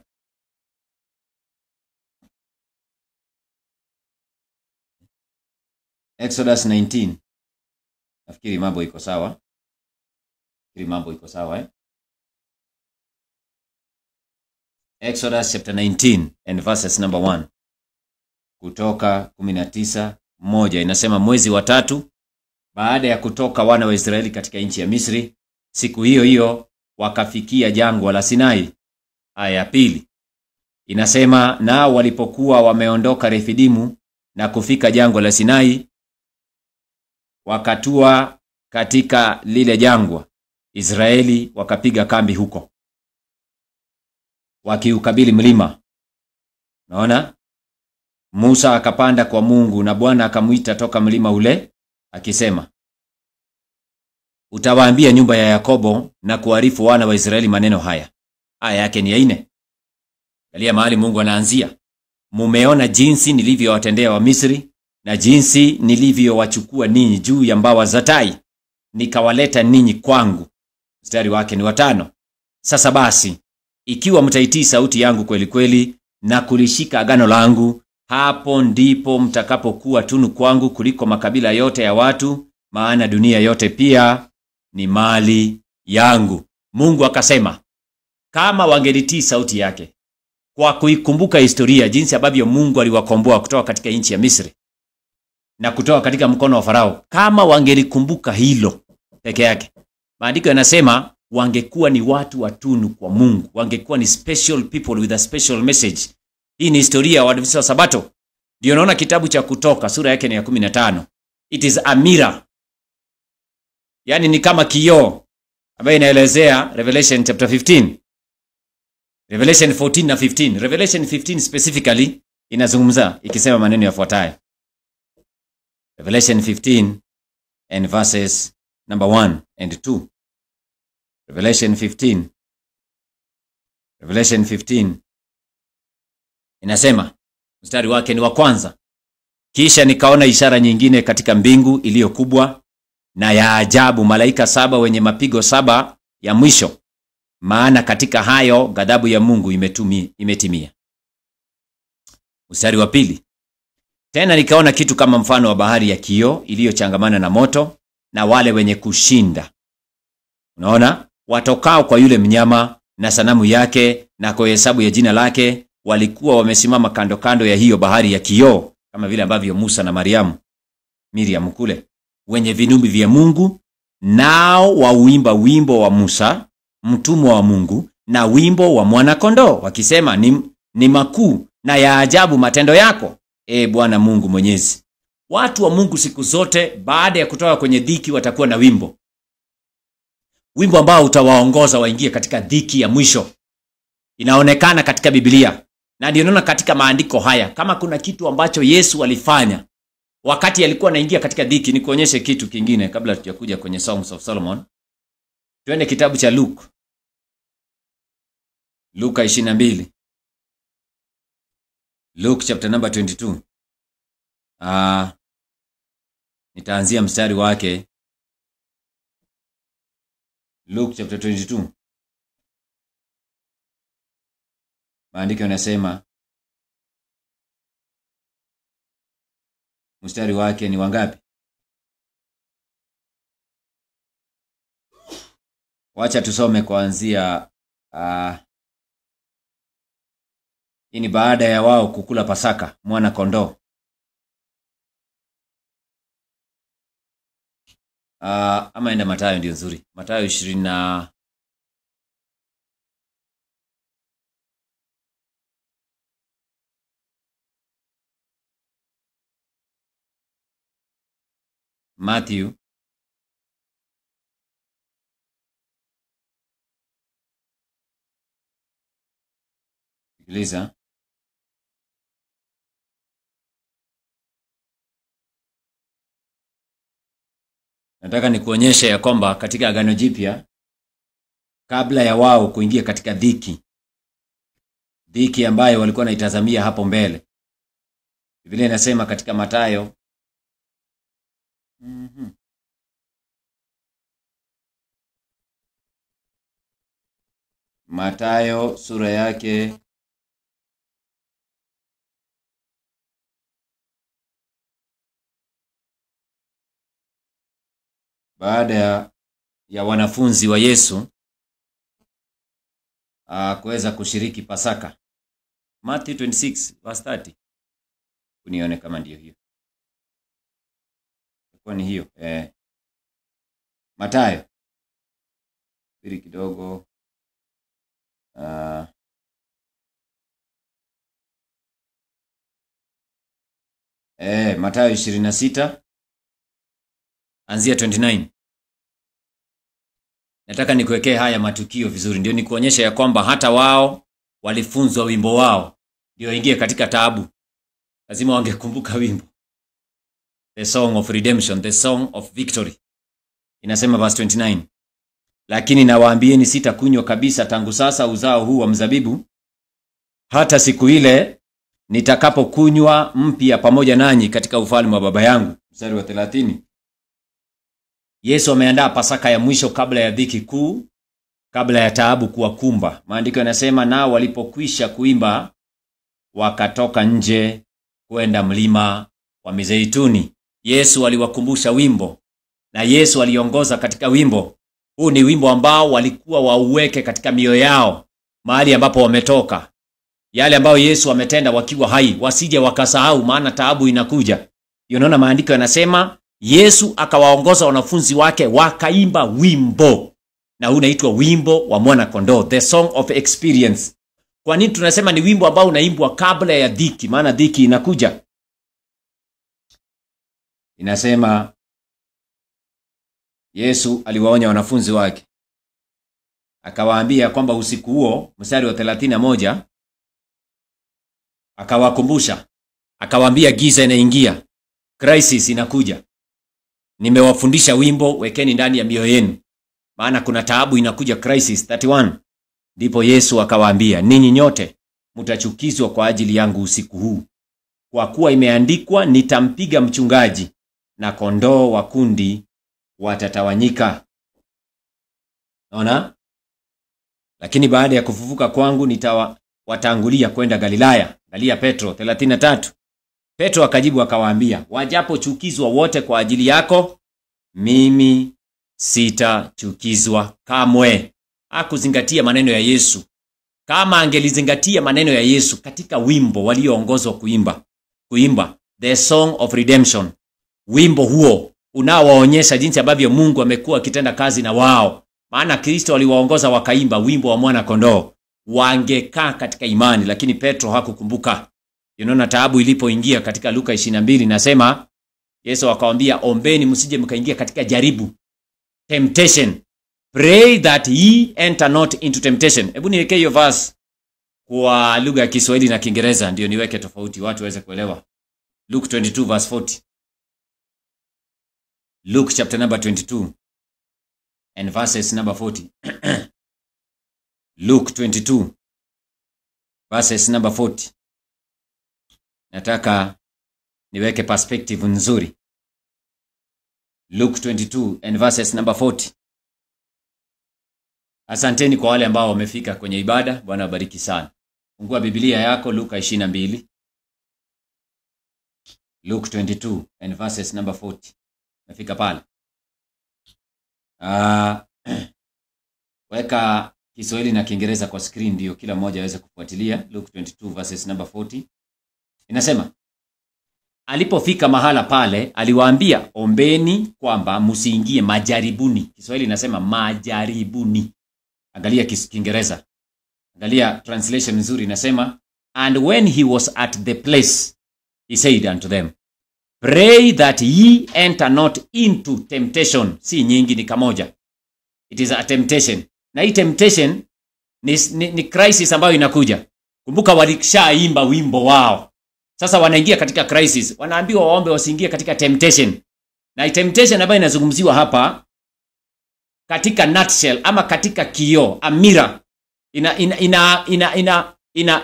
Exodus 19. Nafikiri mambo iko sawa. Exodus chapter 19 and verses number 1. Kutoka 19:1 inasema, mwezi wa 3 baada ya kutoka wana wa Israeli katika nchi ya Misri, siku hiyo hiyo wakafikia jangwa la Sinai. Aya ya 2 inasema, nao walipokuwa wameondoka Refidimu na kufika jangwa la Sinai, wakatua katika lile jangwa. Israeli wakapiga kambi huko, wakiukabili mlima. Naona Musa akapanda kwa Mungu, na Bwana akamuita toka mlima ule akisema, utawaambia nyumba ya Yakobo na kuarifu wana wa Israeli maneno haya. Aya yake ni ya 4. Angalia mahali Mungu anaanzia. Mumeona jinsi nilivyowatendea wa Misri, na jinsi nilivyowachukua ninyi juu ya mbawa za tai, nikawaleta ninyi kwangu. Mstari wake ni wa 5. Sasa basi, ikiwa mtaitii sauti yangu kweli kweli na kulishika agano langu, hapo ndipo mtakapokuwa tunu kwangu kuliko makabila yote ya watu, maana dunia yote pia ni mali yangu. Mungu akasema, kama wangelitii sauti yake, kwa kuikumbuka historia jinsi ambavyo Mungu aliwakomboa kutoka katika nchi ya Misri na kutoka katika mkono wa Farao, kama wangelikumbuka hilo peke yake, maandiko yanasema wangekuwa ni watu watunu kwa Mungu, wangekuwa ni special people with a special message. Hii ni historia ya Waadventista wa Sabato. Ndio naona kitabu cha Kutoka sura yake ni ya 15. It is a mirror. Yani ni kama kioo ambayo inaelezea Revelation chapter 15. Revelation 14 na 15. Revelation 15 specifically inazungumza ikisema maneno yafuatayo. Revelation 15 and verses number 1 and 2. Revelation 15 inasema, mstari wake ni wa 1. Kisha nikaona ishara nyingine katika mbingu iliyo kubwa na ya ajabu, malaika 7 wenye mapigo 7 ya mwisho, maana katika hayo ghadhabu ya Mungu imetimia. Mstari wa 2. Tena nikaona kitu kama mfano wa bahari ya kioo iliyochangamana na moto, na wale wenye kushinda. Unaona, watokao kwa yule mnyama na sanamu yake na kwa hesabu ya jina lake, walikuwa wamesimama kando kando ya hiyo bahari ya kioo, kama vile ambavyo Musa na Miriam kule, wenye vinubi vya Mungu, nao wauimba wimbo wa Musa mtumwa wa Mungu na wimbo wa mwana kondoo, wakisema, ni makuu na ya ajabu matendo yako, Bwana Mungu Mwenyezi. Watu wa Mungu siku zote baada ya kutoka kwenye dhiki watakuwa na wimbo ambao utawaongoza waingie katika dhiki ya mwisho. Inaonekana katika Biblia, na ndio naona katika maandiko haya, kama kuna kitu ambacho Yesu alifanya wakati alikuwa anaingia katika dhiki. Ni kuonyeshe kitu kingine kabla tujakuja kwenye Songs of Solomon. Tuende kitabu cha Luka 22. Luke chapter number 22. Nitaanzia mstari wake. Luke chapter 22. Maandiko yanasema, mstari wake ni wangapi? Wacha tusome kuanzia hii ni baada ya wao kukula Pasaka, mwana kondoo. Ama enda Mathayo ndio nzuri. Mathayo 20 na Matthew sikiliza. Nataka nikuonyeshe ya kwamba katika Agano Jipya, kabla ya wao kuingia katika dhiki ambayo walikuwa wanaitazamia hapo mbele, Biblia inasema katika Mathayo Mathayo sura yake baada ya wanafunzi wa Yesu kuweza kushiriki Pasaka. Matthew 26 verse 30. Unione kama ndio hiyo. Kwa ni hiyo. Mathayo. Bili kidogo. Mathayo 26 anzia 29. Nataka nikuwekee haya matukio vizuri, ndio nikuonyesha ya kwamba hata wao walifunzwa wimbo wao ndio ingie katika taabu. Lazima wangekumbuka wimbo. The song of redemption, the song of victory. Inasema verse 29. Lakini nawaambieni sitakunywa kabisa tangu sasa uzao huu wa mzabibu hata siku ile nitakapokunywa mpya pamoja nanyi katika ufalme wa Baba yangu. Mstari wa 30. Yesu ameandaa Pasaka ya mwisho kabla ya dhiki kuu, kabla ya taabu kuwakumba. Maandiko yanasema nao walipokwisha kuimba wakatoka nje kwenda mlima wa Mizeituni. Yesu aliwakumbusha wimbo na Yesu aliongoza katika wimbo. Huu ni wimbo ambao walikuwa wauweke katika mioyo yao mahali ambapo wametoka. Yale ambayo Yesu ametenda wakiwa hai, wasije wakasahau, maana taabu inakuja. Unaona maandiko yanasema Yesu akawaongoza wanafunzi wake wakaimba wimbo, na huu unaitwa wimbo wa mwana kondoo, the song of experience. Kwa nini tunasema ni wimbo ambao unaimbwa kabla ya dhiki? Maana dhiki inakuja. Inasema Yesu aliwaonya wanafunzi wake, akawaambia kwamba usiku huo, mstari wa 31, akawakumbusha, akawaambia giza inaingia, crisis inakuja. Nimewafundisha wimbo, wekeni ndani ya mioyo yenu, maana kuna taabu inakuja, crisis. 31. Ndipo Yesu akawaambia, ninyi nyote mtachukizwa kwa ajili yangu usiku huu, kwa kuwa imeandikwa, nitampiga mchungaji na kondoo wa kundi watatawanyika. Naona? Lakini baada ya kufufuka kwangu nitawatangulia kwenda Galilaya. Angalia Petro 33. Petro akajibu akawaambia, wajapochukizwa wote kwa ajili yako, mimi sitachukizwa kamwe. Hakuzingatia maneno ya Yesu. Kama angelizingatia maneno ya Yesu katika wimbo walioongozwa kuimba the song of redemption, wimbo huo unaowaonyesha jinsi ambavyo Mungu amekuwa akitenda kazi na wao, maana Kristo aliwaongoza wakaimba wimbo wa mwana kondoo, wangekaa katika imani. Lakini Petro hakukumbuka. Unaona taabu ilipoingia katika Luka 22, nasema Yesu akawaambia, ombeni msije mkaingia katika jaribu, temptation. Pray that ye enter not into temptation. Hebu niweke hiyo verse kwa lugha ya Kiswahili na Kiingereza ndio niweke tofauti watu waweze kuelewa. Luke 22 verse 40. Luke chapter number 22 and verses number 40. Luke 22 verses number 40. Nataka niweke perspective nzuri. Luke 22 and verses number 40. Asanteni kwa wale ambao wamefika kwenye ibada. Bwana wabariki sana. Fungua Biblia yako Luka 22. Luke 22 and verses number 40. Nafika pale. Weka Kiswahili na Kiingereza kwa screen ndio kila mmoja aweze kufuatilia. Luke 22 verses number 40. Inasema, alipofika mahala pale, aliwaambia, ombeni kwamba msiingie majaribuni. Kiswahili inasema majaribuni. Angalia Kiingereza. Angalia translation nzuri inasema, and when he was at the place, he said unto them, pray that ye enter not into temptation. Si nyingi, ni kamoja. It is a temptation. Na hii temptation ni crisis ambayo inakuja. Kumbuka walishaimba wimbo wao. Sasa wanaingia katika crisis. Wanaambiwa waombe wasiingie katika temptation. Na hii temptation ambayo inazungumziwa hapa katika nutshell ama katika kioo, a mirror,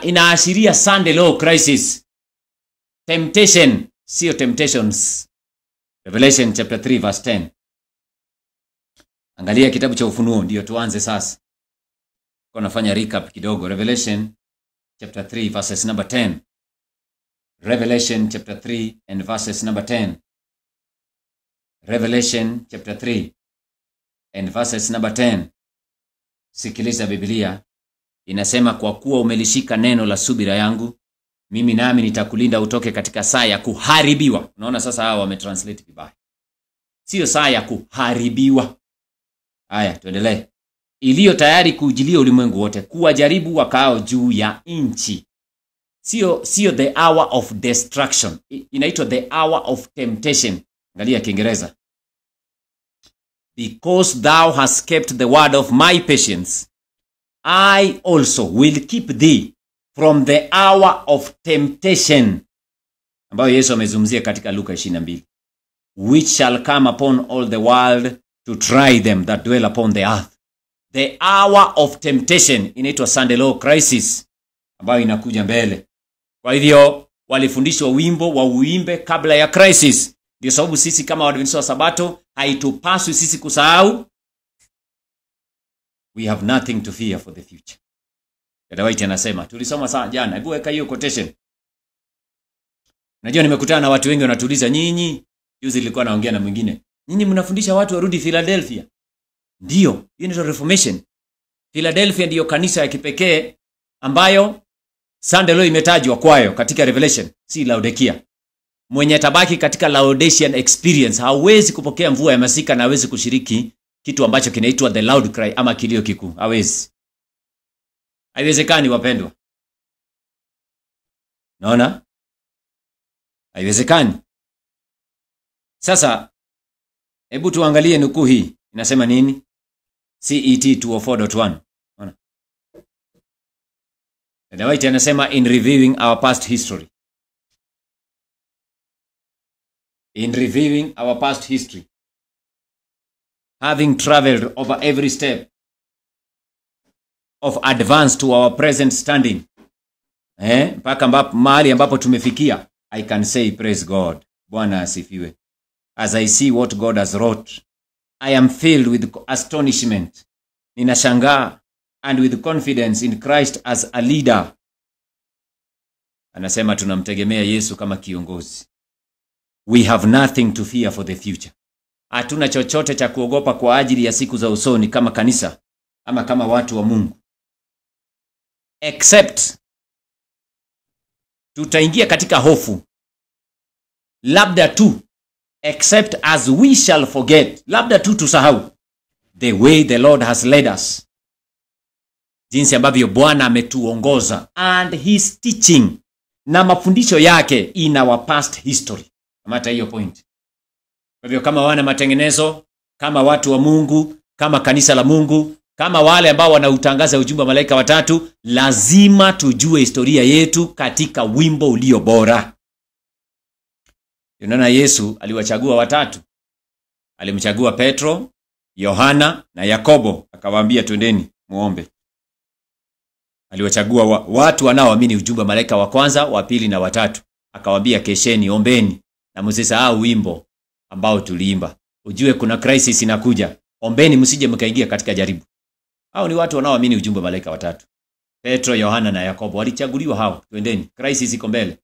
inaashiria Sunday law crisis. Temptation, sio temptations. Revelation chapter 3 verse 10. Angalia kitabu cha Ufunuo ndio tuanze sasa. Kwa nafanya recap kidogo. Revelation chapter 3 verses number 10. Revelation chapter 3 and verses number 10. Revelation chapter 3 and verses number 10. Sikiliza Biblia. Inasema, kwa kuwa umelishika neno la subira yangu, mimi nami nitakulinda utoke katika saa ya kuharibiwa. Unaona sasa hawa wametranslate vibaya. Sio saa ya kuharibiwa. Haya, tuendelee. Iliyo tayari kuujilia ulimwengu wote, kuwajaribu wakao juu ya nchi. Sio the hour of destruction. Inaitwa the hour of temptation. Angalia Kiingereza. Because thou hast kept the word of my patience, I also will keep thee from the hour of temptation, ambayo Yesu amezungumzia katika Luka 22, which shall come upon all the world to try them that dwell upon the earth. The hour of temptation inaitwa Sunday law crisis, ambayo inakuja mbele. Kwa hivyo walifundishwa wimbo wa uimbe kabla ya crisis. Ndio sababu sisi kama Waadventista wa Sabato haitupaswi sisi kusahau, we have nothing to fear for the future. Dada White anasema, tulisoma sana jana. Hebu weka hiyo quotation. Najua nimekutana na watu wengi wanatuuliza, nyinyi, juzi nilikuwa naongea na mwingine, nyinyi mnafundisha watu warudi Philadelphia. Ndio, hiyo ni reformation. Philadelphia ndio kanisa ya kipekee ambayo Sunday law imetajwa kwayo katika Revelation, si Laodikia. Mwenye tabaki katika Laodicean experience hawezi kupokea mvua ya masika na hawezi kushiriki kitu ambacho kinaitwa the loud cry ama kilio kikuu. Hawezi. Haiwezekani wapendwa. Naona? Haiwezekani. Sasa hebu tuangalie nukuu hii. Inasema nini? CET 204.1. Naona? Dada White anasema, in reviewing our past history. In reviewing our past history, having traveled over every step of advance to our present standing, mpaka mahali ambapo tumefikia, I can say praise God. Bwana asifiwe. As I see what God has wrought, I am filled with astonishment. Ninashangaa, and with confidence in Christ as a leader. Anasema tunamtegemea Yesu kama kiongozi. We have nothing to fear for the future. Hatuna chochote cha kuogopa kwa ajili ya siku za usoni kama kanisa ama kama watu wa Mungu. Except tutaingia katika hofu. Labda tu, except as we shall forget, labda tu tusahau the way the Lord has led us. Jinsi ambavyo Bwana ametuongoza, and his teaching, na mafundisho yake in our past history. Kamata hiyo point. Kwa hivyo kama wana matengenezo, kama watu wa Mungu, kama kanisa la Mungu, kama wale ambao wanautangaza ujumbe wa malaika watatu, lazima tujue historia yetu katika wimbo ulio bora. Unaona Yesu aliwachagua watatu. Alimchagua Petro, Yohana na Yakobo, akawaambia twendeni muombe. Aliwachagua watu wanaoamini ujumbe wa malaika wa kwanza, wa pili na watatu. Akawaambia kesheni, ombeni na msisahau wimbo ambao tuliimba. Ujue kuna crisis inakuja. Ombeni msije mkaingia katika jaribu. Hao ni watu wanaoamini ujumbe wa malaika watatu. Petro, Yohana na Yakobo walichaguliwa hao. Twendeni, crisis iko mbele.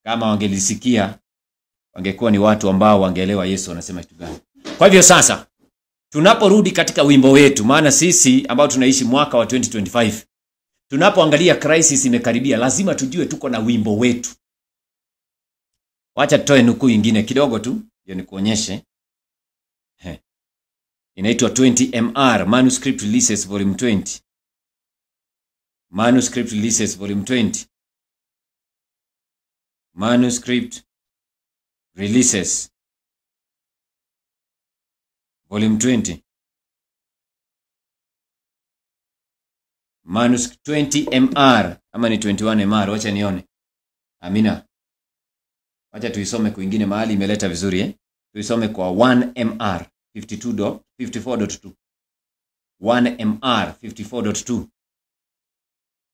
Kama wangelisikia, wangekuwa ni watu ambao wangeelewa Yesu anasema kitu gani. Kwa hivyo sasa, tunaporudi katika wimbo wetu, maana sisi ambao tunaishi mwaka wa 2025, tunapoangalia crisis imekaribia, lazima tujue tuko na wimbo wetu. Wacha tutoe nukuu nyingine kidogo tu, ndio nikuonyeshe. Inaitwa 20MR, Manuscript Releases Volume 20. Manuscript Releases Volume 20. Manuscript Releases Volume 20. Manuscript 20MR ama ni 21MR, wacha nione. Amina. Wacha tuisome kwingine mahali imeleta vizuri Tuisome kwa 1MR 54.2. 1MR 54.2.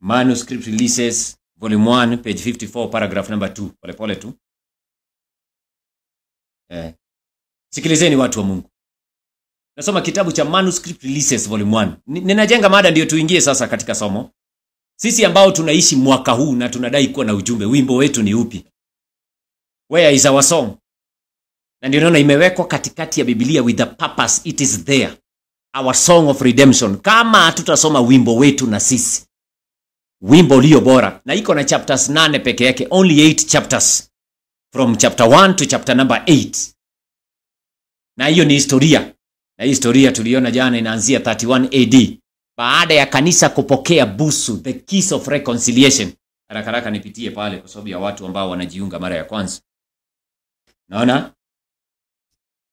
Manuscript Releases Volume 1, page 54, paragraph number 2. Pole pole tu. Sikilizeni watu wa Mungu. Nasoma kitabu cha Manuscript Releases Volume 1. Ninajenga mada ndio tuingie sasa katika somo. Sisi ambao tunaishi mwaka huu na tunadai kuwa na ujumbe, wimbo wetu ni upi? Where is our song? Na ndio naona imewekwa katikati ya Biblia with the purpose, it is there. Our song of redemption. Kama tutasoma wimbo wetu na sisi, wimbo ulio bora, na iko na chapters 8 peke yake, only 8 chapters from chapter 1 to chapter number 8. Na hiyo ni historia. Na hii historia tuliona jana inaanzia 31 AD baada ya kanisa kupokea busu, the keys of reconciliation. Haraka nipitie pale kwa sababu ya watu ambao wanajiunga mara ya kwanza. Naona?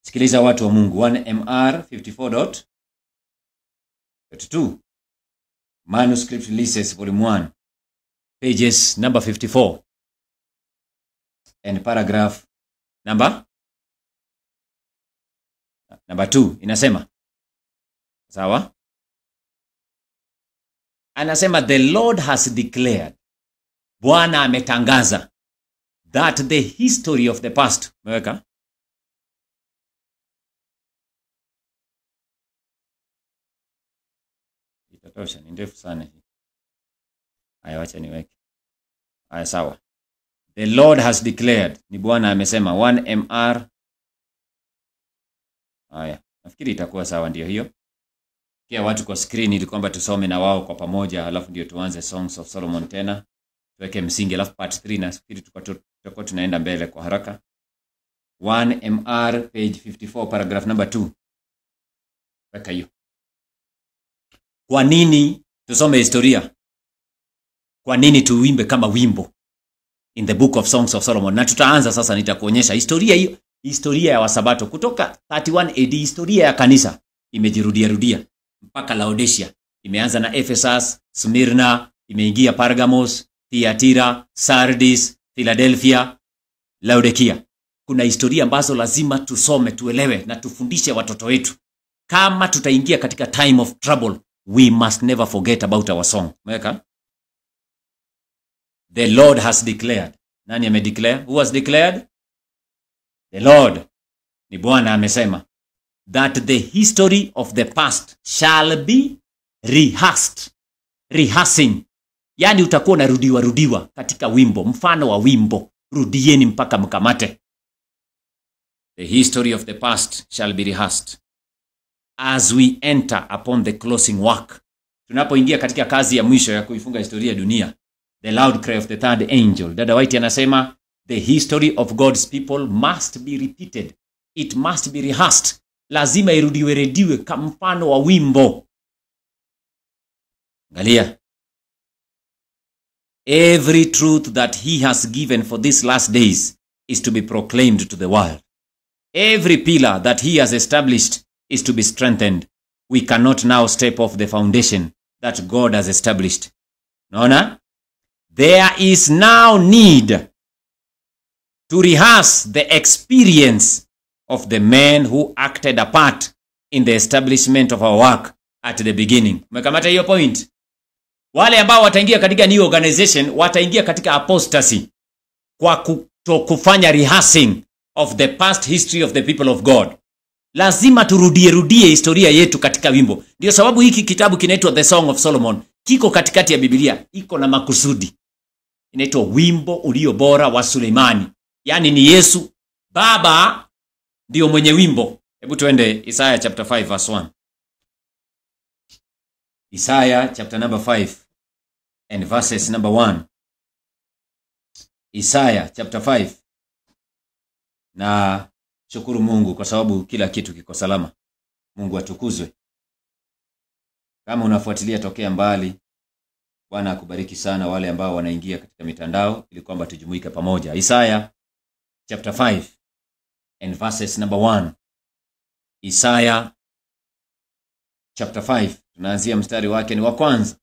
Sikiliza watu wa Mungu. 1MR 54.2. Manuscript Releases Volume 1, pages number 54 and paragraph number 2 inasema, sawa? Anasema the Lord has declared, Bwana ametangaza, that the history of the past, meweka? Itatosha, ni ndefu sana hii. Haya, wacha niweke. Haya, sawa. The Lord has declared, ni Bwana amesema. 1MR. Haya, nafikiri itakuwa sawa, ndio hiyo. Kia watu kwa screen ili kwamba tusome na wao kwa pamoja, alafu ndio tuanze Songs of Solomon tena. Tuweke msingi, alafu part 3 nafikiri tutakuwa tunaenda mbele kwa haraka. 1MR page 54 paragraph number 2. Weka hiyo. Kwa nini tusome historia? Kwa nini tuimbe kama wimbo in the book of Songs of Solomon? Na tutaanza sasa, nitakuonyesha historia hiyo, historia ya Wasabato kutoka 31 AD. Historia ya kanisa imejirudia mpaka Laodicea. Imeanza na Ephesus, Smyrna, imeingia Pergamos, Thyatira, Sardis, Philadelphia, Laodikia. Kuna historia ambazo lazima tusome, tuelewe na tufundishe watoto wetu. Kama tutaingia katika time of trouble, we must never forget about our song. Mweka? The Lord has declared. Nani amedeclare? Who has declared? The Lord. Ni Bwana amesema. That the history of the past shall be rehearsed. Rehearsing. Yani utakuwa na rudiwa katika wimbo. Mfano wa wimbo. Rudieni mpaka mkamate. The history of the past shall be rehearsed as we enter upon the closing work. Tunapoingia katika kazi ya mwisho ya kuifunga historia ya dunia. The loud cry of the third angel. Dada White anasema, the history of God's people must be repeated. It must be rehearsed. Lazima irudiwe kama mfano wa wimbo. Angalia. Every truth that he has given for these last days is to be proclaimed to the world. Every pillar that he has established is to be strengthened. We cannot now step off the foundation that God has established. Naona? There is now need to rehearse the experience of the men who acted a part in the establishment of our work at the beginning. Umekamata hiyo point? Wale ambao wataingia katika new organization, wataingia katika apostasy kwa kufanya rehearsing of the past history of the people of God. Lazima turudie historia yetu katika wimbo. Ndio sababu hiki kitabu kinaitwa The Song of Solomon. Kiko katikati ya Biblia, iko na makusudi. Inaitwa wimbo ulio bora wa Suleimani. Yani ni Yesu Baba ndio mwenye wimbo. Hebu tuende Isaiah chapter 5 verse 1. Isaiah chapter number 5 and verses number 1. Isaiah chapter 5. Na shukuru Mungu kwa sababu kila kitu kiko salama. Mungu atukuzwe. Kama unafuatilia tokea mbali, Bwana akubariki sana. Wale ambao wanaingia katika mitandao ili kwamba tujumuike pamoja. Isaiah chapter 5 and verses number 1. Isaiah chapter 5, tunaanzia mstari wake ni wa kwanza.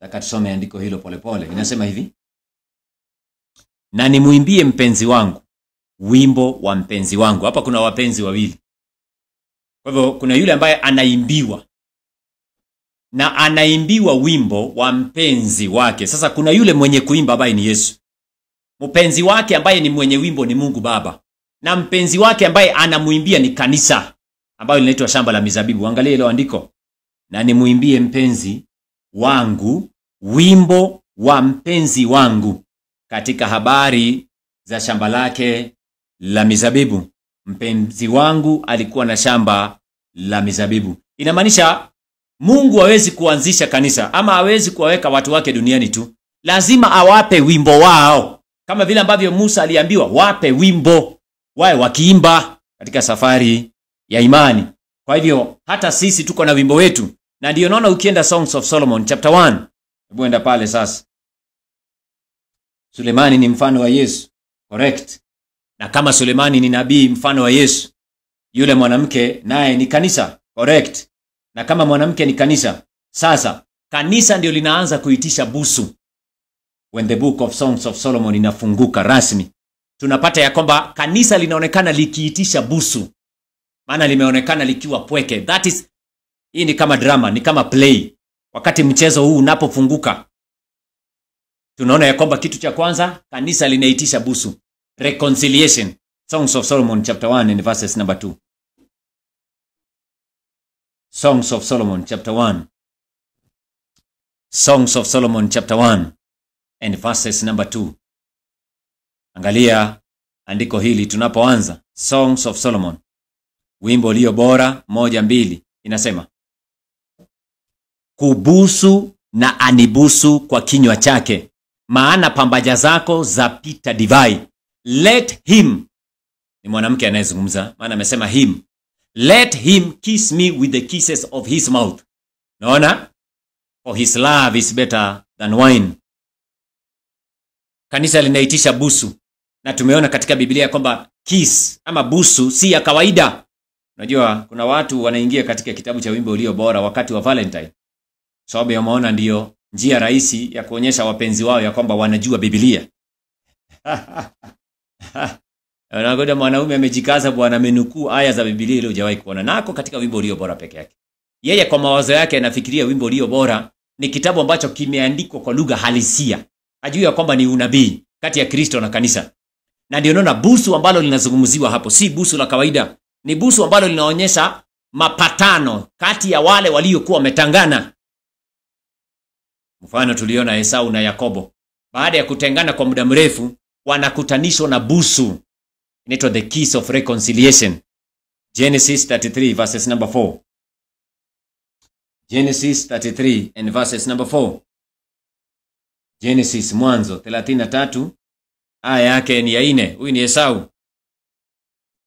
Nataka tusome andiko hilo polepole. Inasema hivi: na nimuimbie mpenzi wangu wimbo wa mpenzi wangu. Hapa kuna wapenzi wawili. Kwa hivyo kuna yule ambaye anaimbiwa, na anaimbiwa wimbo wa mpenzi wake. Sasa kuna yule mwenye kuimba ambaye ni Yesu. Mpenzi wake ambaye ni mwenye wimbo ni Mungu Baba, na mpenzi wake ambaye anamuimbia ni kanisa ambayo linaitwa shamba la mizabibu. Angalia ile andiko: na nimuimbie mpenzi wangu wimbo wa mpenzi wangu katika habari za shamba lake la mizabibu. Mpenzi wangu alikuwa na shamba la mizabibu. Inamaanisha Mungu hawezi kuanzisha kanisa ama hawezi kuwaweka watu wake duniani tu. Lazima awape wimbo wao. Kama vile ambavyo Musa aliambiwa wape wimbo wae wakiimba katika safari ya imani. Kwa hivyo hata sisi tuko na wimbo wetu. Na ndio naona ukienda Songs of Solomon chapter 1. Hebu enda pale sasa. Sulemani ni mfano wa Yesu. Correct. Na kama Sulemani ni nabii mfano wa Yesu, yule mwanamke naye ni kanisa. Correct. Na kama mwanamke ni kanisa, sasa kanisa ndio linaanza kuitisha busu. When the book of Songs of Solomon inafunguka rasmi, tunapata ya kwamba kanisa linaonekana likiitisha busu. Maana limeonekana likiwa pweke. That is, hii ni kama drama, ni kama play. Wakati mchezo huu unapofunguka, tunaona ya kwamba kitu cha kwanza kanisa linaitisha busu. Reconciliation. Songs of Solomon chapter 1 and verses number 2. Songs of Solomon chapter 1. Songs of Solomon chapter 1 and verses number 2. Angalia andiko hili tunapoanza. Songs of Solomon, wimbo ulio bora 1-2. Inasema: kubusu na anibusu kwa kinywa chake, maana pambaja zako zapita divai. Let him, ni mwanamke anayezungumza, maana amesema him. Let him kiss me with the kisses of his mouth. Naona? For his love is better than wine. Kanisa linaitisha busu. Na tumeona katika Biblia kwamba kiss ama busu si ya kawaida. Unajua kuna watu wanaingia katika kitabu cha wimbo ulio bora wakati wa Valentine. Sababu ya maana ndio njia rahisi ya kuonyesha wapenzi wao ya kwamba wanajua Biblia. Unagoda mwanaume amejikaza bwana amenukuu aya za Biblia ile hujawahi kuona. Nako katika wimbo ulio bora peke yake. Yeye kwa mawazo yake anafikiria wimbo ulio bora ni kitabu ambacho kimeandikwa kwa lugha halisia. Hajui ya kwamba ni unabii kati ya Kristo na kanisa. Na ndio naona busu ambalo linazungumziwa hapo si busu la kawaida. Ni busu ambalo linaonyesha mapatano kati ya wale waliokuwa wametangana. Mfano tuliona Esau na Yakobo. Baada ya kutengana kwa muda mrefu, wanakutanishwa na busu. Inaitwa the kiss of reconciliation. Genesis 33 verses number 4. Genesis 33 and verses number 4. Genesis Mwanzo 33 aya yake ni ya 4. Huyu ni Esau.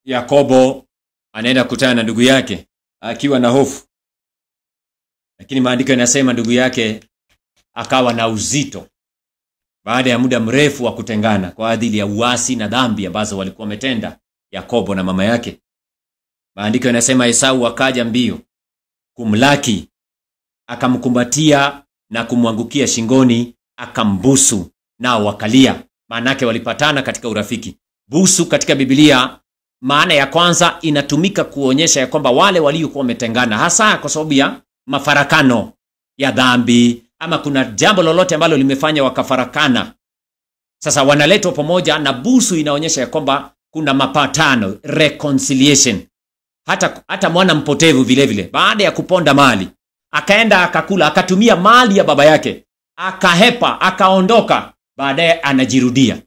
Yakobo anaenda kukutana na ndugu yake akiwa na hofu. Lakini maandiko yanasema ndugu yake akawa na uzito baada ya muda mrefu wa kutengana kwa ajili ya uasi na dhambi ambazo walikuwa wametenda Yakobo na mama yake. Maandiko yanasema Esau akaja mbio kumlaki, akamkumbatia na kumwangukia shingoni, akambusu, nao wakalia. Maana yake walipatana katika urafiki. Busu katika Biblia maana ya kwanza inatumika kuonyesha ya kwamba wale waliokuwa wametengana, hasa kwa sababu ya mafarakano ya dhambi ama kuna jambo lolote ambalo limefanya wakafarakana. Sasa wanaletwa pamoja na busu inaonyesha ya kwamba kuna mapatano, reconciliation. Hata mwana mpotevu vile vile baada ya kuponda mali akaenda akakula, akatumia mali ya baba yake, akahepa, akaondoka, baadaye anajirudia.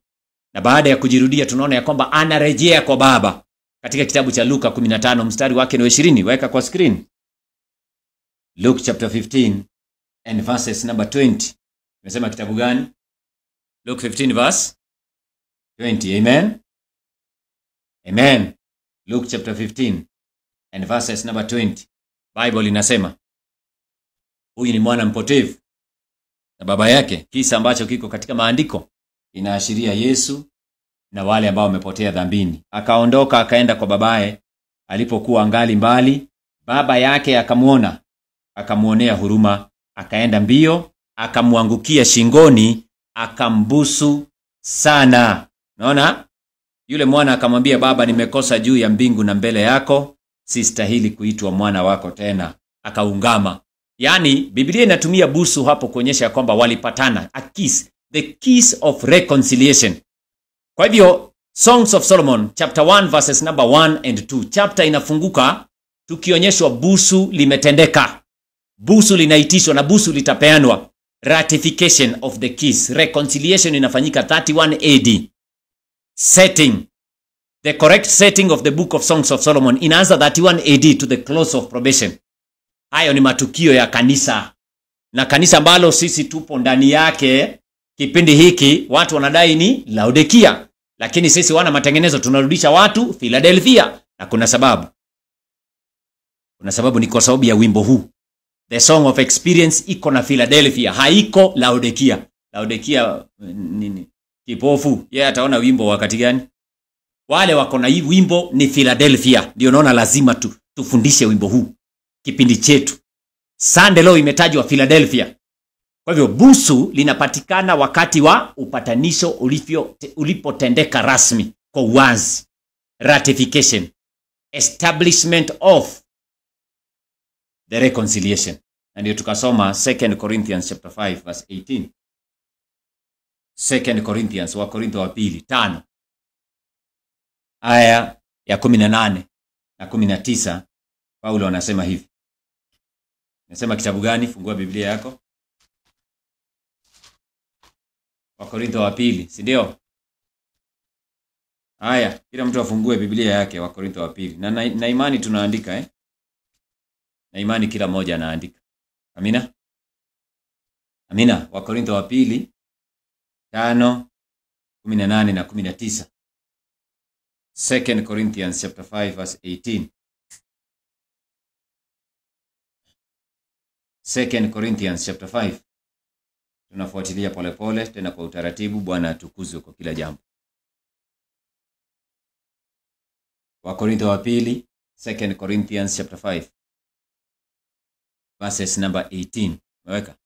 Na baada ya kujirudia tunaona ya kwamba anarejea kwa baba. katika kitabu cha Luka 15 mstari wake ni 20. Weka kwa screen. Luke chapter 15 and verses number 20. Nimesema kitabu gani? Luke 15 verse 20. Amen. Amen. Luke chapter 15 and verses number 20. Bible inasema, huyu ni mwana mpotevu na baba yake. Kisa ambacho kiko katika maandiko inaashiria Yesu na wale ambao wamepotea dhambini. Akaondoka akaenda kwa babaye, alipokuwa angali mbali, baba yake akamuona, akamuonea huruma, akaenda mbio, akamwangukia shingoni, akambusu sana. Naona? Yule mwana akamwambia, baba, nimekosa juu ya mbingu na mbele yako, sistahili kuitwa mwana wako tena. Akaungama. Yani Biblia inatumia busu hapo kuonyesha kwamba walipatana, a kiss, the kiss of reconciliation. Kwa hivyo Songs of Solomon chapter 1 verses number 1 and 2, chapter inafunguka tukionyeshwa busu limetendeka, busu linaitishwa na busu litapeanwa, ratification of the kiss. Reconciliation inafanyika 31 AD. Setting, the correct setting of the book of Songs of Solomon inaanza 31 AD to the close of probation. Hayo ni matukio ya kanisa, na kanisa ambalo sisi tupo ndani yake kipindi hiki. Watu wanadai ni Laodikia, lakini sisi wana matengenezo tunarudisha watu Philadelphia. Na kuna sababu ni kwa sababu ya wimbo huu. The Song of Experience iko na Philadelphia, haiko Laodikia. Laodikia nini? Kipofu. Yeye ataona wimbo wakati gani? Wale wako na hii wimbo ni Philadelphia. Ndio naona lazima tufundishe wimbo huu kipindi chetu. Sunday law imetajwa Philadelphia. Kwa hivyo busu linapatikana wakati wa upatanisho ulipotendeka rasmi kwa uwazi. Ratification, establishment of the reconciliation. Na ndio tukasoma 2 Corinthians chapter 5 verse 18. 2 Corinthians, wa Korintho wa pili 5 aya ya 18 na 19. Paulo anasema hivi. Nasema kitabu gani? Fungua Biblia yako. Wa Korintho wa pili, si ndio? Haya, kila mtu afungue Biblia yake, wa Korintho wa pili. Na imani tunaandika Na imani kila mmoja anaandika. Amina. Amina. Wa Korintho wa pili 5:18 na 19. 2 Corinthians chapter 5 verse 18. 2 Corinthians chapter 5. Tunafuatilia polepole tena kwa utaratibu. Bwana atukuzwe kwa kila jambo. Wa Korintho wa pili 2 Corinthians chapter 5 verses number 18. Mweka.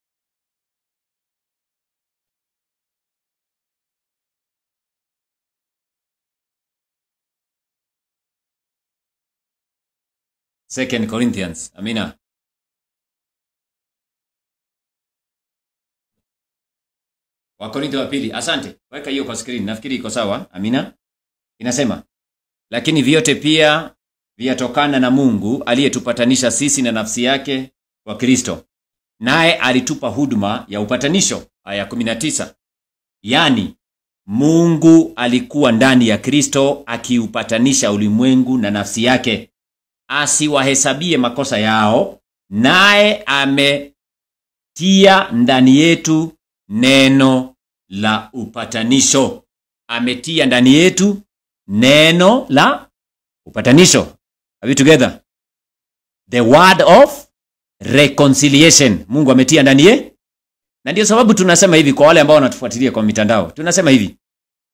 Second Corinthians. Amina. Wa Korintho wa pili. Asante. Weka hiyo kwa screen. Nafikiri iko sawa. Amina. Inasema, lakini vyote pia vyatokana na Mungu aliyetupatanisha sisi na nafsi yake kwa Kristo. Naye alitupa huduma ya upatanisho. Aya 19. Yani Mungu alikuwa ndani ya Kristo akiupatanisha ulimwengu na nafsi yake, asiwahesabie makosa yao, naye ametia ndani yetu neno la upatanisho. Ametia ndani yetu neno la upatanisho. Are we together? The word of reconciliation. Mungu ametia ndani yetu. Na ndio sababu tunasema hivi kwa wale ambao wanatufuatilia kwa mitandao. Tunasema hivi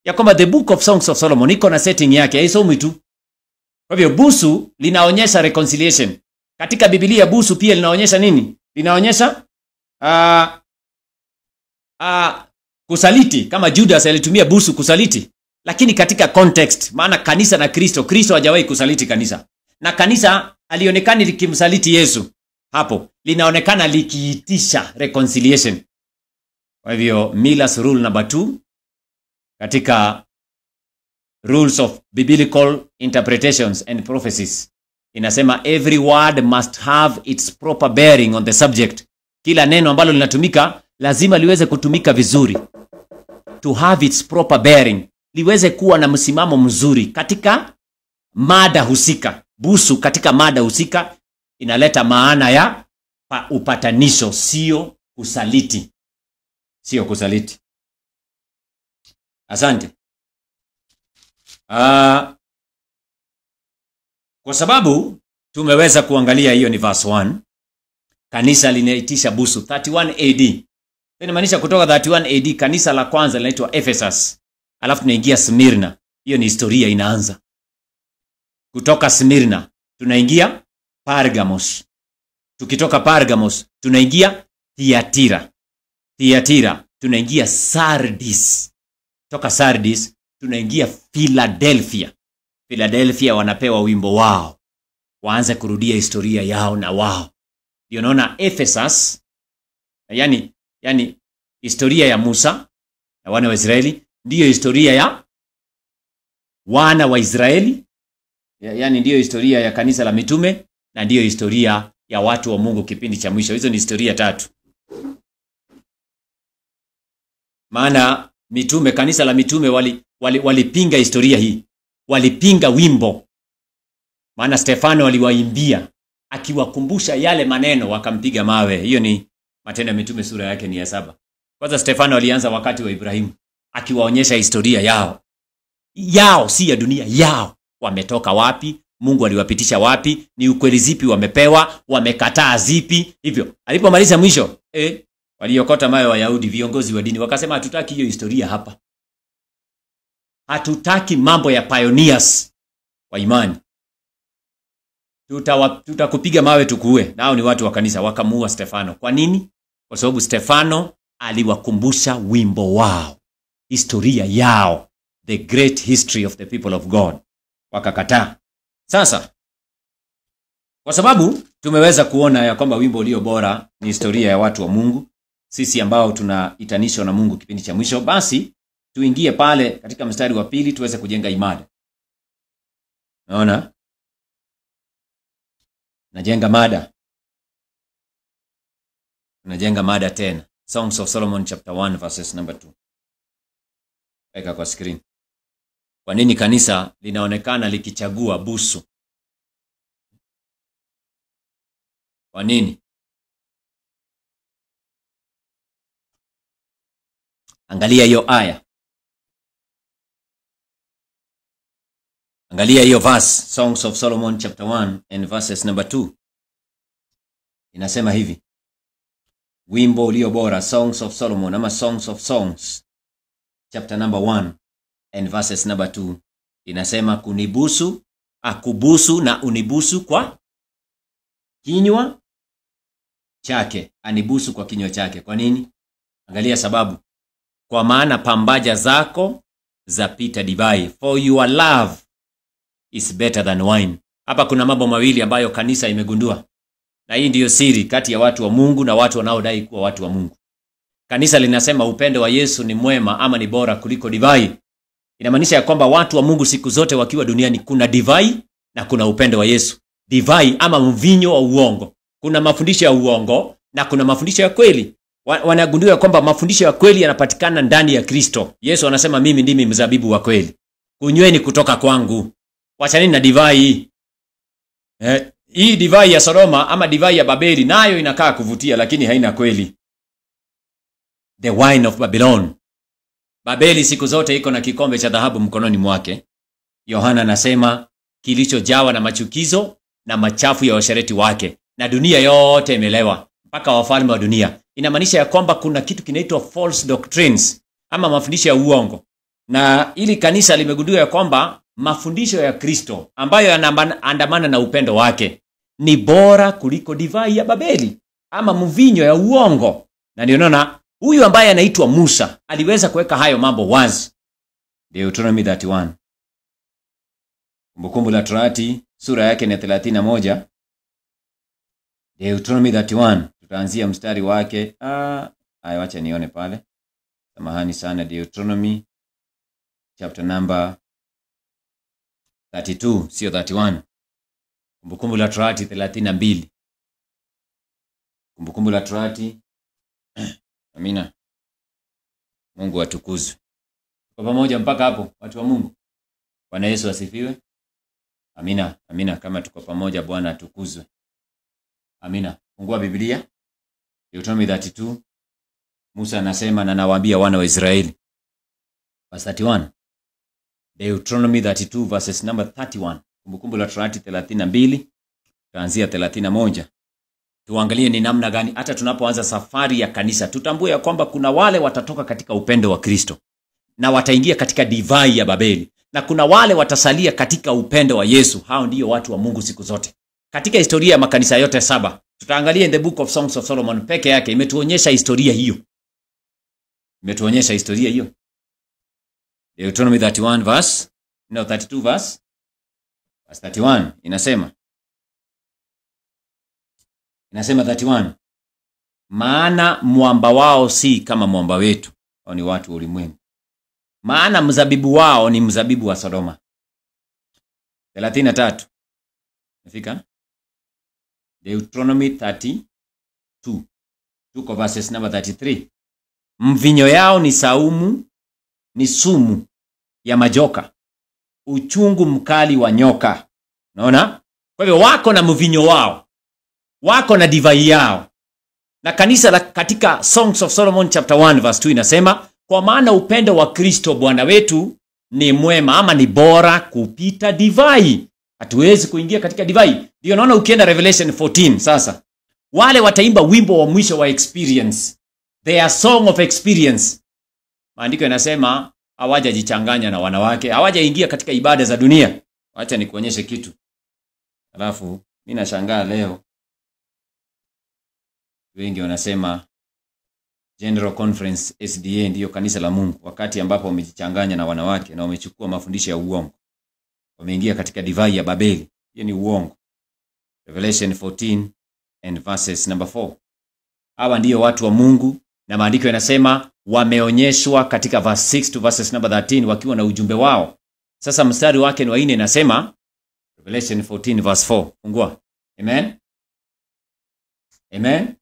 ya kwamba the book of Songs of Solomon iko na setting yake, haisomwi tu. Kwa hivyo busu linaonyesha reconciliation. Katika Biblia busu pia linaonyesha nini? Linaonyesha kusaliti, kama Judas alitumia busu kusaliti. Lakini katika context, maana kanisa na Kristo hajawahi kusaliti kanisa. Na kanisa alionekana likimsaliti Yesu. Hapo linaonekana likiitisha reconciliation. Kwa hivyo Miller's rule number 2 katika Rules of Biblical Interpretations and Prophecies inasema every word must have its proper bearing on the subject. Kila neno ambalo linatumika lazima liweze kutumika vizuri. To have its proper bearing, liweze kuwa na msimamo mzuri katika mada husika. Busu katika mada husika inaleta maana ya upatanisho, sio kusaliti. Sio kusaliti. Asante. Kwa sababu tumeweza kuangalia hiyo ni verse 1. Kanisa linaitisha busu 31 AD. Inamaanisha kutoka 31 AD kanisa la kwanza linaitwa Ephesus. Alafu tunaingia Smyrna. Hiyo ni historia inaanza. Kutoka Smyrna tunaingia Pergamos. Tukitoka Pergamos tunaingia Thyatira. Thyatira tunaingia Sardis. Toka Sardis tunaingia Philadelphia. Philadelphia wanapewa wimbo wao, waanze kurudia historia yao na wao. Ndio naona Ephesus, yani historia ya Musa na wana wa Israeli, ndiyo historia ya wana wa Israeli, yani ndiyo historia ya kanisa la mitume, na ndiyo historia ya watu wa Mungu kipindi cha mwisho. Hizo ni historia tatu. Maana mitume, kanisa la mitume walipinga historia hii. Walipinga wimbo. Maana Stefano aliwaimbia akiwakumbusha yale maneno, wakampiga mawe. Hiyo ni Matendo ya Mitume sura yake ni ya 7. Kwanza Stefano alianza wakati wa Ibrahimu, akiwaonyesha historia yao si ya dunia yao. Wametoka wapi? Mungu aliwapitisha wapi? Ni ukweli zipi wamepewa? Wamekataa zipi? Hivyo alipomaliza mwisho, waliokota mawe Wayahudi, viongozi wa dini, wakasema hatutaki hiyo historia hapa. Hatutaki mambo ya pioneers wa imani. Tutakupiga mawe tukuue. Nao ni watu wa kanisa, wakamuua Stefano. Kwa nini? Kwa sababu Stefano aliwakumbusha wimbo wao, historia yao, the great history of the people of God. Wakakataa. Sasa kwa sababu tumeweza kuona ya kwamba wimbo ulio bora ni historia ya watu wa Mungu, sisi ambao tunaitanishwa na Mungu kipindi cha mwisho, basi tuingie pale katika mstari wa 2 tuweze kujenga imani. Unaona? Najenga mada tena. Songs of Solomon chapter 1 verses number 2. Weka kwa screen. Kwa nini kanisa linaonekana likichagua busu? Kwa nini? Angalia hiyo aya. Angalia hiyo verse, Songs of Solomon chapter 1 and verses number 2. Inasema hivi. Wimbo ulio bora, Songs of Solomon ama Songs of Songs chapter number 1 and verses number 2. Inasema kunibusu, akubusu na unibusu kwa kinywa chake, anibusu kwa kinywa chake. Kwa nini? Angalia sababu. Kwa maana pambaja zako zapita divai, for your love is better than wine. Hapa kuna mambo mawili ambayo kanisa imegundua. Na hii ndiyo siri kati ya watu wa Mungu na watu wanaodai kuwa watu wa Mungu. Kanisa linasema upendo wa Yesu ni mwema ama ni bora kuliko divai. Inamaanisha ya kwamba watu wa Mungu siku zote wakiwa duniani kuna divai na kuna upendo wa Yesu. Divai ama mvinyo wa uongo. Kuna mafundisho ya uongo na kuna mafundisho ya kweli. Wanagundua kwamba mafundisho ya kweli yanapatikana ndani ya Kristo. Yesu anasema mimi ndimi mzabibu wa kweli. Kunyweni kutoka kwangu. Wachaneni na divai. Hii divai ya Sodoma ama divai ya Babeli nayo inakaa kuvutia lakini haina kweli. The wine of Babylon. Babeli siku zote iko na kikombe cha dhahabu mkononi mwake. Yohana anasema kilichojawa na machukizo na machafu ya washereti wake, na dunia yote imelewa mpaka wafalme wa dunia. Inamaanisha ya kwamba kuna kitu kinaitwa false doctrines ama mafundisho ya uongo. Na ili kanisa limegundua ya kwamba mafundisho ya Kristo ambayo yanaandamana na upendo wake ni bora kuliko divai ya Babeli ama mvinyo ya uongo. Na ndio naona huyu ambaye anaitwa Musa aliweza kuweka hayo mambo wazi. Deuteronomy 31. Kumbukumbu la Torati sura yake ni 31. Deuteronomy 31 tutaanzia mstari wake. Acha nione pale. Samahani sana. Deuteronomy chapter number 32, sio 31. Kumbukumbu la Torati 32. Kumbukumbu la Torati. Amina. Mungu atukuzwe. Kwa pamoja mpaka hapo watu wa Mungu. Bwana Yesu asifiwe. Amina, amina. Kama tuko pamoja, Bwana atukuzwe. Amina. Fungua Biblia. Deuteronomy 32. Musa anasema, na nawaambia wana wa Israeli. Verse 31. Deuteronomy 32 verses number 31. Kumbukumbu la Torati 32 kuanzia 31. Tuangalie ni namna gani hata tunapoanza safari ya kanisa tutambue ya kwamba kuna wale watatoka katika upendo wa Kristo na wataingia katika divai ya Babeli, na kuna wale watasalia katika upendo wa Yesu. Hao ndio watu wa Mungu siku zote. Katika historia ya makanisa yote 7, tutaangalia in the book of Songs of Solomon peke yake imetuonyesha historia hiyo. Imetuonyesha historia hiyo. Deuteronomy 32 verse 31 inasema 31, maana mwamba wao si kama mwamba wetu. Hao ni watu wa ulimwengu. Maana mzabibu wao ni mzabibu wa Sodoma. 33. Nafika? Deuteronomy 32. Tuko verses number 33. Mvinyo yao ni sumu ya majoka, uchungu mkali wa nyoka. Unaona? Kwa hivyo wako na mvinyo wao, wako na divai yao. Na kanisa katika Songs of Solomon chapter 1 verse 2 inasema, kwa maana upendo wa Kristo Bwana wetu ni mwema, ama ni bora kupita divai. Hatuwezi kuingia katika divai. Ndio naona ukienda Revelation 14 sasa, wale wataimba wimbo wa mwisho wa experience. Their song of experience. Maandiko yanasema hawajajichanganya na wanawake, hawajaingia katika ibada za dunia. Acha nikuonyeshe kitu. Alafu mimi nashangaa leo wengi wanasema General Conference SDA ndiyo kanisa la Mungu, wakati ambapo wamejichanganya na wanawake na wamechukua mafundisho ya uongo. Wameingia katika divai ya Babeli. Hiyo ni uongo. Revelation 14 and verses number 4. Hawa ndio watu wa Mungu, na maandiko yanasema wameonyeshwa katika verse 6 to verses number 13 wakiwa na ujumbe wao. Sasa mstari wake ni wa 4 inasema, Revelation 14 verse 4. Fungua. Amen. Amen.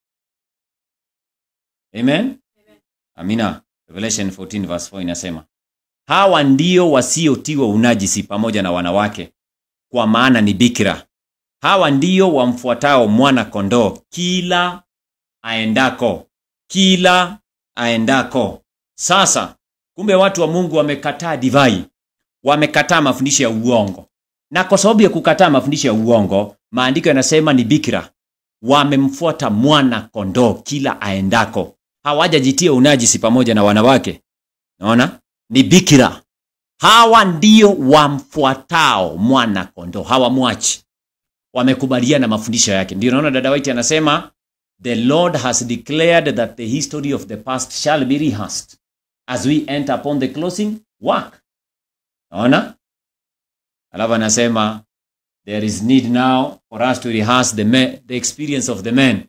Amen. Amina. Revelation 14 verse 4 inasema, hawa ndio wasiotiwa unajisi pamoja na wanawake, kwa maana ni bikira. Hawa ndio wamfuatao mwana kondoo kila aendako. Kila aendako. Sasa kumbe watu wa Mungu wamekataa divai, wamekataa mafundisho ya uongo. Na kwa sababu ya kukataa mafundisho ya uongo, maandiko yanasema ni bikira. Wamemfuata mwana kondoo kila aendako. Hawajajitia unajisi pamoja na wanawake. Naona? Ni bikira. Hawa ndio wamfuatao mwana kondoo. Hawamwachi. Wamekubaliana mafundisho yake. Ndio naona dada White anasema, the Lord has declared that the history of the past shall be rehearsed as we enter upon the closing work. Naona? Alafu anasema, there is need now for us to rehearse the experience of the men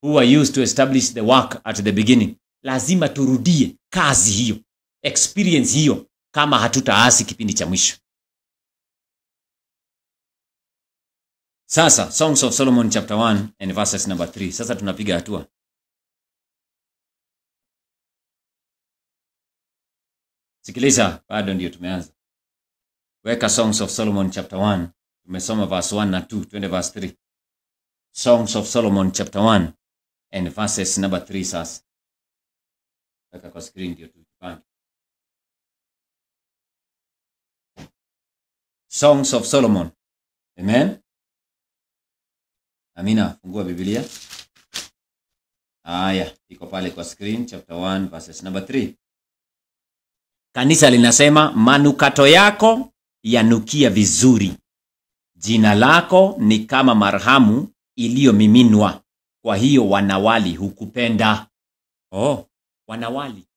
who are used to establish the work at the beginning. Lazima turudie kazi hiyo, experience hiyo, kama hatutaasi kipindi cha mwisho. Sasa Songs of Solomon chapter 1 and verses number 3. Sasa tunapiga hatua. Sikiliza, bado ndio tumeanza. Weka Songs of Solomon chapter 1. Tumesoma verse 1 na 2, twende verse 3. Songs of Solomon chapter 1 and verses number 3 sasa. Weka kwa screen ndio tupange. Songs of Solomon. Amen. Amina. Fungua Biblia. Aya, iko pale kwa screen, chapter 1 verses number 3. Kanisa linasema, manukato yako yanukia vizuri. Jina lako ni kama marhamu iliyomiminwa. Kwa hiyo wanawali hukupenda. Oh, wanawali.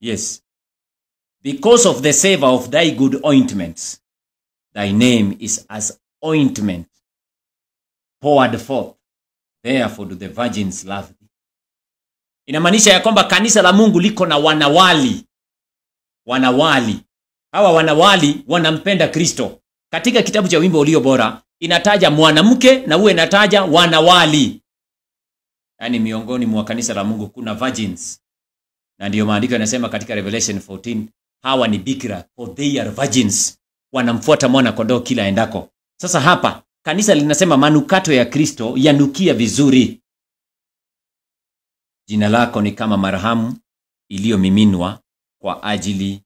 Yes. Because of the savor of thy good ointments, thy name is as ointment poured forth, therefore do the virgins love thee. Inamaanisha ya kwamba kanisa la Mungu liko na wanawali. Wanawali. Hawa wanawali wanampenda Kristo. Katika kitabu cha Wimbo Ulio Bora inataja mwanamke na uwe inataja wanawali. Yaani miongoni mwa kanisa la Mungu kuna virgins. Na ndiyo maandiko yanasema katika Revelation 14, hawa ni bikira, for they are virgins. wanamfuata mwana kondoo kila endako. Sasa hapa kanisa linasema manukato ya Kristo yanukia vizuri. Jina lako ni kama marhamu iliyomiminwa kwa ajili,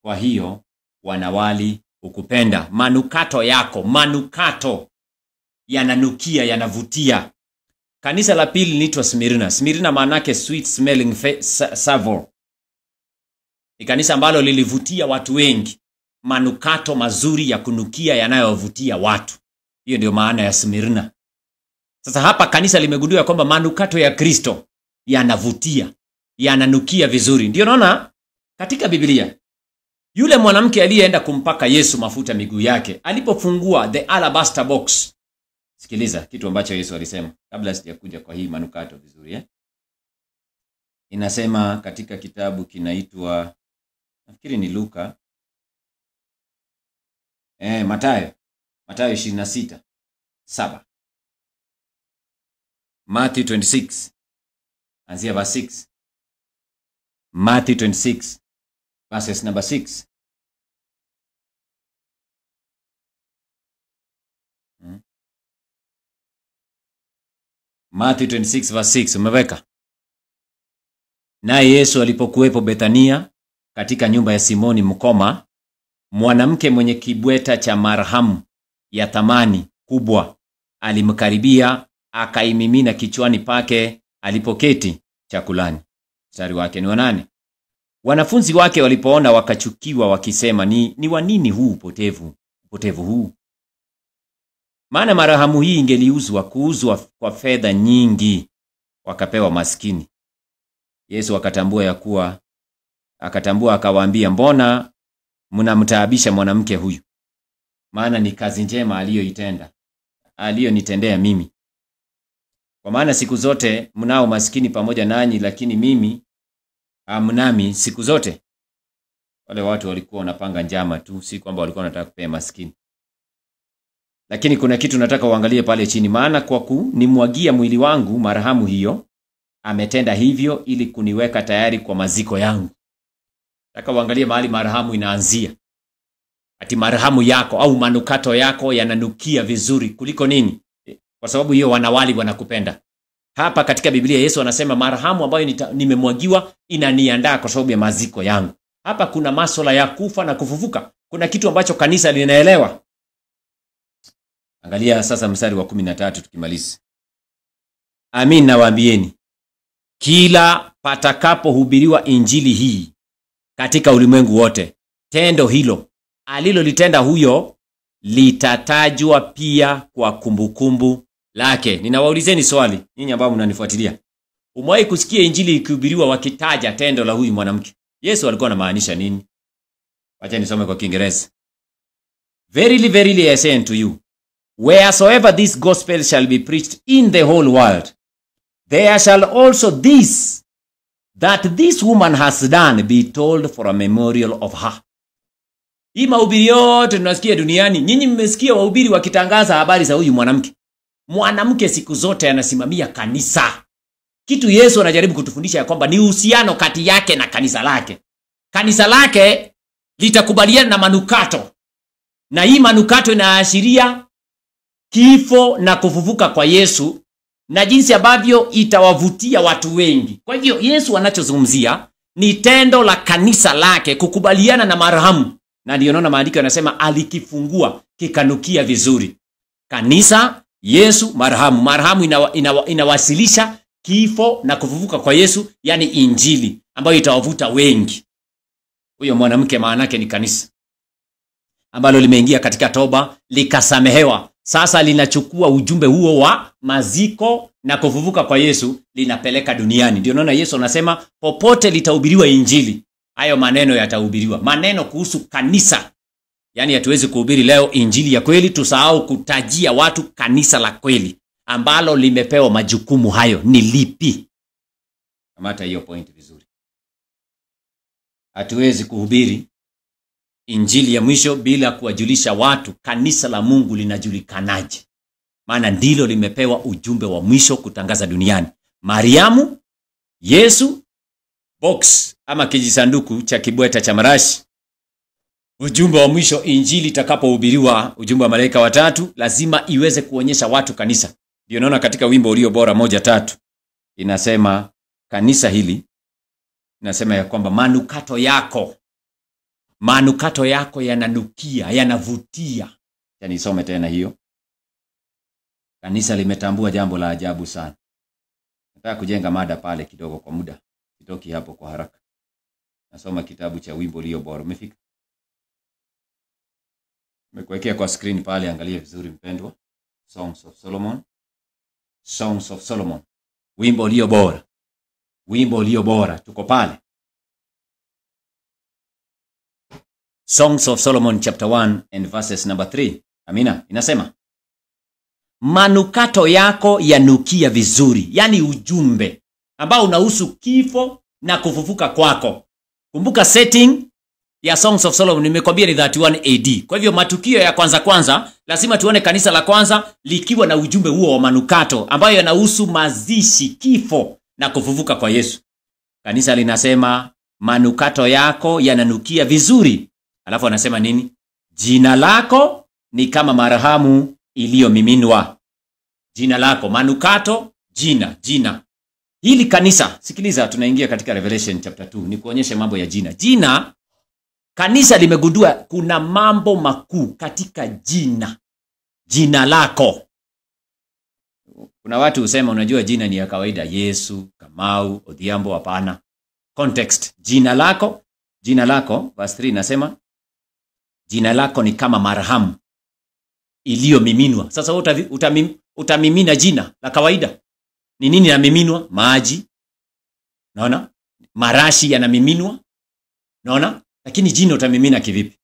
kwa hiyo wanawali ukupenda. Manukato yako, manukato yananukia, yanavutia. Kanisa la pili linaitwa Smyrna. Smyrna maana yake sweet smelling savour. Ni kanisa ambalo lilivutia watu wengi. Manukato mazuri ya kunukia yanayovutia watu. Hiyo ndio maana ya Smyrna. Sasa hapa kanisa limegundua kwamba manukato ya Kristo yanavutia, yananukia vizuri. Ndio naona katika Biblia yule mwanamke aliyeenda kumpaka Yesu mafuta miguu yake, alipofungua the alabaster box. Sikiliza kitu ambacho Yesu alisema kabla sijakuja kwa hii manukato vizuri Inasema katika kitabu kinaitwa, nafikiri ni Luka, Mathayo 26:7. Matthew 26 anzia verse 6. Matthew 26 verses number 6. Matthew 26 verse 6, umeweka? Naye Yesu alipokuwepo Bethania katika nyumba ya Simoni Mkoma, mwanamke mwenye kibweta cha marhamu ya thamani kubwa alimkaribia, akaimimina kichwani pake alipoketi chakulani. Mstari wake ni wa 8. Wanafunzi wake walipoona wakachukiwa, wakisema, ni wa nini huu upotevu huu? Maana marhamu hii kuuzwa kwa fedha nyingi, wakapewa maskini. Yesu akatambua akawaambia, mbona mnamtaabisha mwanamke huyu? Maana ni kazi njema aliyonitendea mimi. Kwa maana siku zote mnao maskini pamoja nanyi, lakini mimi hamnami siku zote. Wale watu walikuwa wanapanga njama tu, si kwamba walikuwa wanataka kupea maskini. Lakini kuna kitu nataka uangalie pale chini. Maana kwa kunimwagia mwili wangu marhamu hiyo, ametenda hivyo ili kuniweka tayari kwa maziko yangu. Nataka uangalie mahali marhamu inaanzia. Ati marhamu yako au manukato yako yananukia vizuri kuliko nini? Kwa sababu hiyo wanawali wanakupenda. Hapa katika Biblia Yesu anasema marhamu ambayo nimemwagiwa inaniandaa kwa sababu ya maziko yangu. Hapa kuna masuala ya kufa na kufufuka. Kuna kitu ambacho kanisa linaelewa. Angalia sasa mstari wa 13 tukimaliza. Amin nawaambieni, kila patakapohubiriwa injili hii katika ulimwengu wote, tendo hilo alilolitenda huyo litatajwa pia kwa kumbukumbu lake. Ninawaulizeni swali, nyinyi ambao mnanifuatilia. Umewahi kusikia injili ikihubiriwa wakitaja tendo la huyu mwanamke? Yesu alikuwa anamaanisha nini? Acha nisome kwa Kiingereza. Verily, verily I say unto you, wheresoever this gospel shall be preached in the whole world, there shall also this woman has done be told for a memorial of her. Hii mahubiri yote tunasikia duniani, nyinyi mmesikia wahubiri wakitangaza habari za huyu mwanamke. Mwanamke siku zote anasimamia kanisa. Kitu Yesu anajaribu kutufundisha ya kwamba ni uhusiano kati yake na kanisa lake. Kanisa lake litakubaliana na manukato. Na hii manukato inaashiria kifo na kufufuka kwa Yesu na jinsi ambavyo itawavutia watu wengi. Kwa hivyo Yesu anachozungumzia ni tendo la kanisa lake kukubaliana na marhamu. Na ndio naona maandiko yanasema alikifungua kikanukia vizuri. Kanisa, Yesu, marhamu. Marhamu inawasilisha kifo na kufufuka kwa Yesu, yani injili ambayo itawavuta wengi. Huyo mwanamke maana yake ni kanisa ambalo limeingia katika toba, likasamehewa. Sasa linachukua ujumbe huo wa maziko na kufufuka kwa Yesu, linapeleka duniani. Ndio naona Yesu anasema popote litahubiriwa injili, hayo maneno yatahubiriwa. Maneno kuhusu kanisa. Yani hatuwezi kuhubiri leo injili ya kweli tusahau kutajia watu kanisa la kweli ambalo limepewa majukumu hayo ni lipi. Kamata hiyo point vizuri. Hatuwezi kuhubiri injili ya mwisho bila kuwajulisha watu kanisa la Mungu linajulikanaje. Maana ndilo limepewa ujumbe wa mwisho kutangaza duniani. Mariamu, Yesu, box ama kijisanduku cha kibweta cha marashi ujumbe wa mwisho, injili itakapohubiriwa, ujumbe wa malaika watatu, lazima iweze kuonyesha watu kanisa. Ndio naona katika wimbo ulio bora 1:3 inasema kanisa hili, inasema ya kwamba manukato yako yananukia, yanavutia. Yani isome tena hiyo. Kanisa limetambua jambo la ajabu sana. Nataka kujenga mada pale kidogo kwa muda. Sitoki hapo kwa haraka. Nasoma kitabu cha wimbo ulio bora. Umefika? Nimekuwekea kwa screen pale, angalia vizuri mpendwa. Songs of Solomon. Songs of Solomon. Wimbo ulio bora. Wimbo ulio bora. Tuko pale. Songs of Solomon chapter 1 and verses number 3. Amina. Inasema, manukato yako yanukia vizuri. Yani ujumbe ambao unahusu kifo na kufufuka kwako. Kumbuka setting ya Songs of Solomon nimekwambia ni 31 AD. Kwa hivyo matukio ya kwanza lazima tuone kanisa la kwanza likiwa na ujumbe huo wa manukato ambayo yanahusu mazishi, kifo na kufufuka kwa Yesu. Kanisa linasema manukato yako yananukia vizuri. Alafu anasema nini? Jina lako ni kama marhamu iliyomiminwa. Jina lako, manukato, jina. Hili kanisa, sikiliza, tunaingia katika Revelation chapter 2, ni kuonyeshe mambo ya jina. Jina, kanisa limegundua kuna mambo makuu katika jina. Jina lako. Kuna watu husema unajua jina ni ya kawaida, Yesu, Kamau, Odhiambo. Hapana. Context, jina lako, verse 3 inasema jina lako ni kama marhamu iliyomiminwa. Sasa utamimina jina la kawaida. Ni nini yanamiminwa? Maji. Naona? Marashi yanamiminwa. Naona? Lakini jina utamimina kivipi?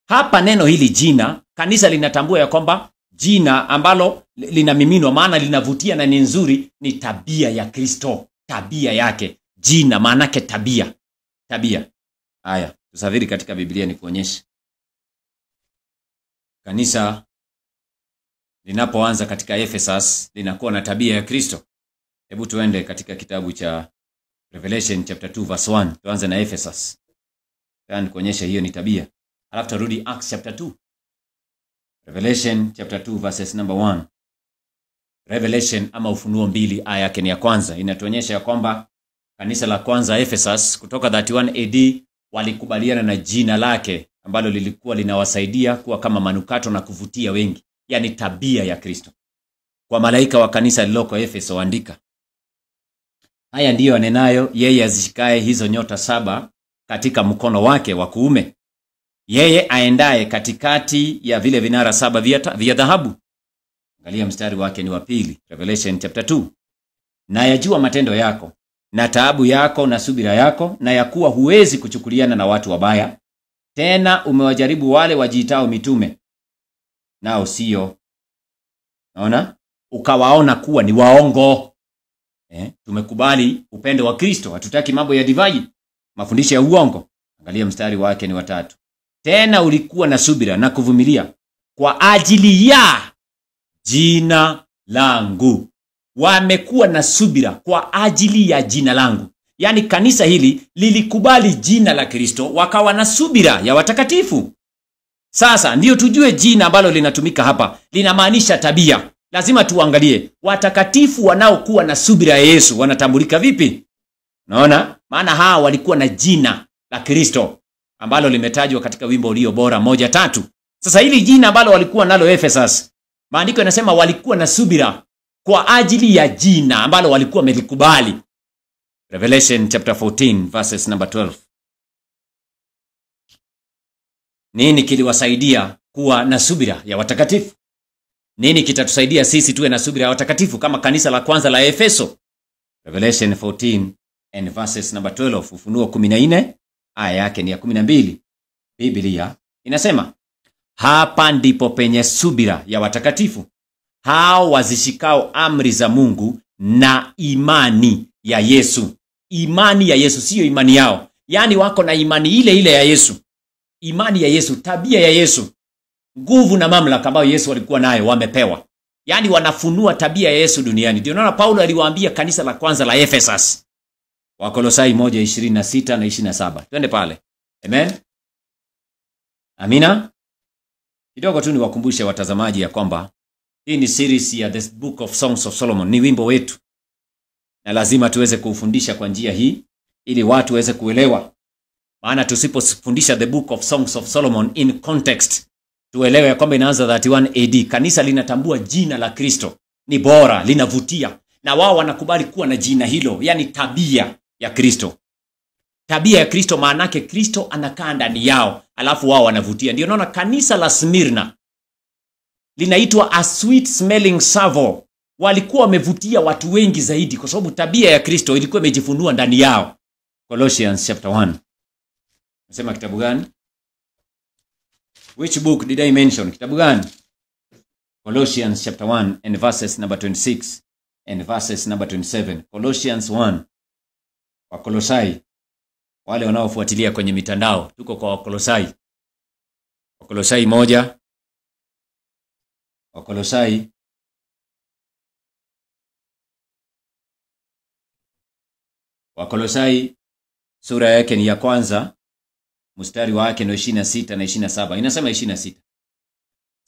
Hapa neno hili jina, kanisa linatambua ya kwamba jina ambalo linamiminwa, maana linavutia na ni nzuri, ni tabia ya Kristo. Tabia yake. Jina maana yake tabia. Haya, tusafiri katika Biblia ni kuonyesha. Kanisa linapoanza katika Ephesus linakuwa na tabia ya Kristo. Hebu tuende katika kitabu cha Revelation chapter 2 verse 1. Tuanze na Ephesus. Tani kuonyesha hiyo ni tabia. Alafu turudi Acts chapter 2. Revelation chapter 2 verses number 1. Revelation ama Ufunuo 2 aya yake ni ya kwanza. Inatuonyesha ya kwamba kanisa la kwanza Ephesus kutoka 31 AD walikubaliana na jina lake ambalo lilikuwa linawasaidia kuwa kama manukato na kuvutia wengi. Yani tabia ya Kristo. Kwa malaika wa kanisa liloko Efeso andika, haya ndiyo anenayo yeye azishikaye hizo nyota 7 katika mkono wake wa kuume, yeye aendaye katikati ya vile vinara 7 vya dhahabu. Angalia mstari wake ni wa 2, Revelation chapter 2. Na yajua matendo yako na taabu yako na subira yako, na ya kuwa huwezi kuchukuliana na watu wabaya, tena umewajaribu wale wajiitao mitume nao sio. Naona? Ukawaona kuwa ni waongo. Tumekubali upendo wa Kristo, hatutaki mambo ya divai, mafundisho ya uongo. Angalia mstari wake ni wa 3. Tena ulikuwa na subira na kuvumilia kwa ajili ya jina langu. Wamekuwa na subira kwa ajili ya jina langu. Yani kanisa hili lilikubali jina la Kristo, wakawa na subira ya watakatifu. Sasa ndio tujue jina ambalo linatumika hapa linamaanisha tabia. Lazima tuangalie watakatifu wanaokuwa na subira ya Yesu wanatambulika vipi. Naona? Maana hawa walikuwa na jina la Kristo ambalo limetajwa katika wimbo ulio bora 1:3. Sasa hili jina ambalo walikuwa nalo Ephesus, maandiko yanasema walikuwa na subira kwa ajili ya jina ambalo walikuwa wamelikubali. Revelation chapter 14 verses number 12. Nini kiliwasaidia kuwa na subira ya watakatifu? Nini kitatusaidia sisi tuwe na subira ya watakatifu kama kanisa la kwanza la Efeso? Revelation 14 and verses number 12. Ufunuo 14 aya yake ni ya 12. Biblia inasema, hapa ndipo penye subira ya watakatifu, hao wazishikao amri za Mungu na imani ya Yesu. Imani ya Yesu, sio imani yao. Yani wako na imani ile ya Yesu. Imani ya Yesu, tabia ya Yesu, nguvu na mamlaka ambayo Yesu alikuwa nayo wamepewa. Yani wanafunua tabia ya Yesu duniani. Ndio naona Paulo aliwaambia kanisa la kwanza la Ephesus. Wakolosai 1:26 na 27. Twende pale. Amen. Amina. Kidogo tu niwakumbushe watazamaji ya kwamba hii ni series ya The Book of Songs of Solomon, ni wimbo wetu. Na lazima tuweze kufundisha kwa njia hii ili watu waweze kuelewa. Maana tusipofundisha The Book of Songs of Solomon in context, tuelewe kwamba inaanza 31 AD. Kanisa linatambua jina la Kristo ni bora, linavutia, na wao wanakubali kuwa na jina hilo, yani tabia ya Kristo. Tabia ya Kristo maana yake Kristo anakaa ndani yao, alafu wao wanavutia. Ndio naona kanisa la Smyrna linaitwa a sweet smelling savour. Walikuwa wamevutia watu wengi zaidi kwa sababu tabia ya Kristo ilikuwa imejifunua ndani yao. Colossians chapter 1. Nasema kitabu gani? Which book did I mention? Kitabu gani? Colossians chapter 1 and verses number 26 and verses number 27. Colossians 1. Wakolosai. Wale wanaofuatilia kwenye mitandao, tuko kwa Wakolosai. Wakolosai 1. Wakolosai Wakolosai sura yake ni ya kwanza, mstari wake ni 26 na 27. Inasema 26.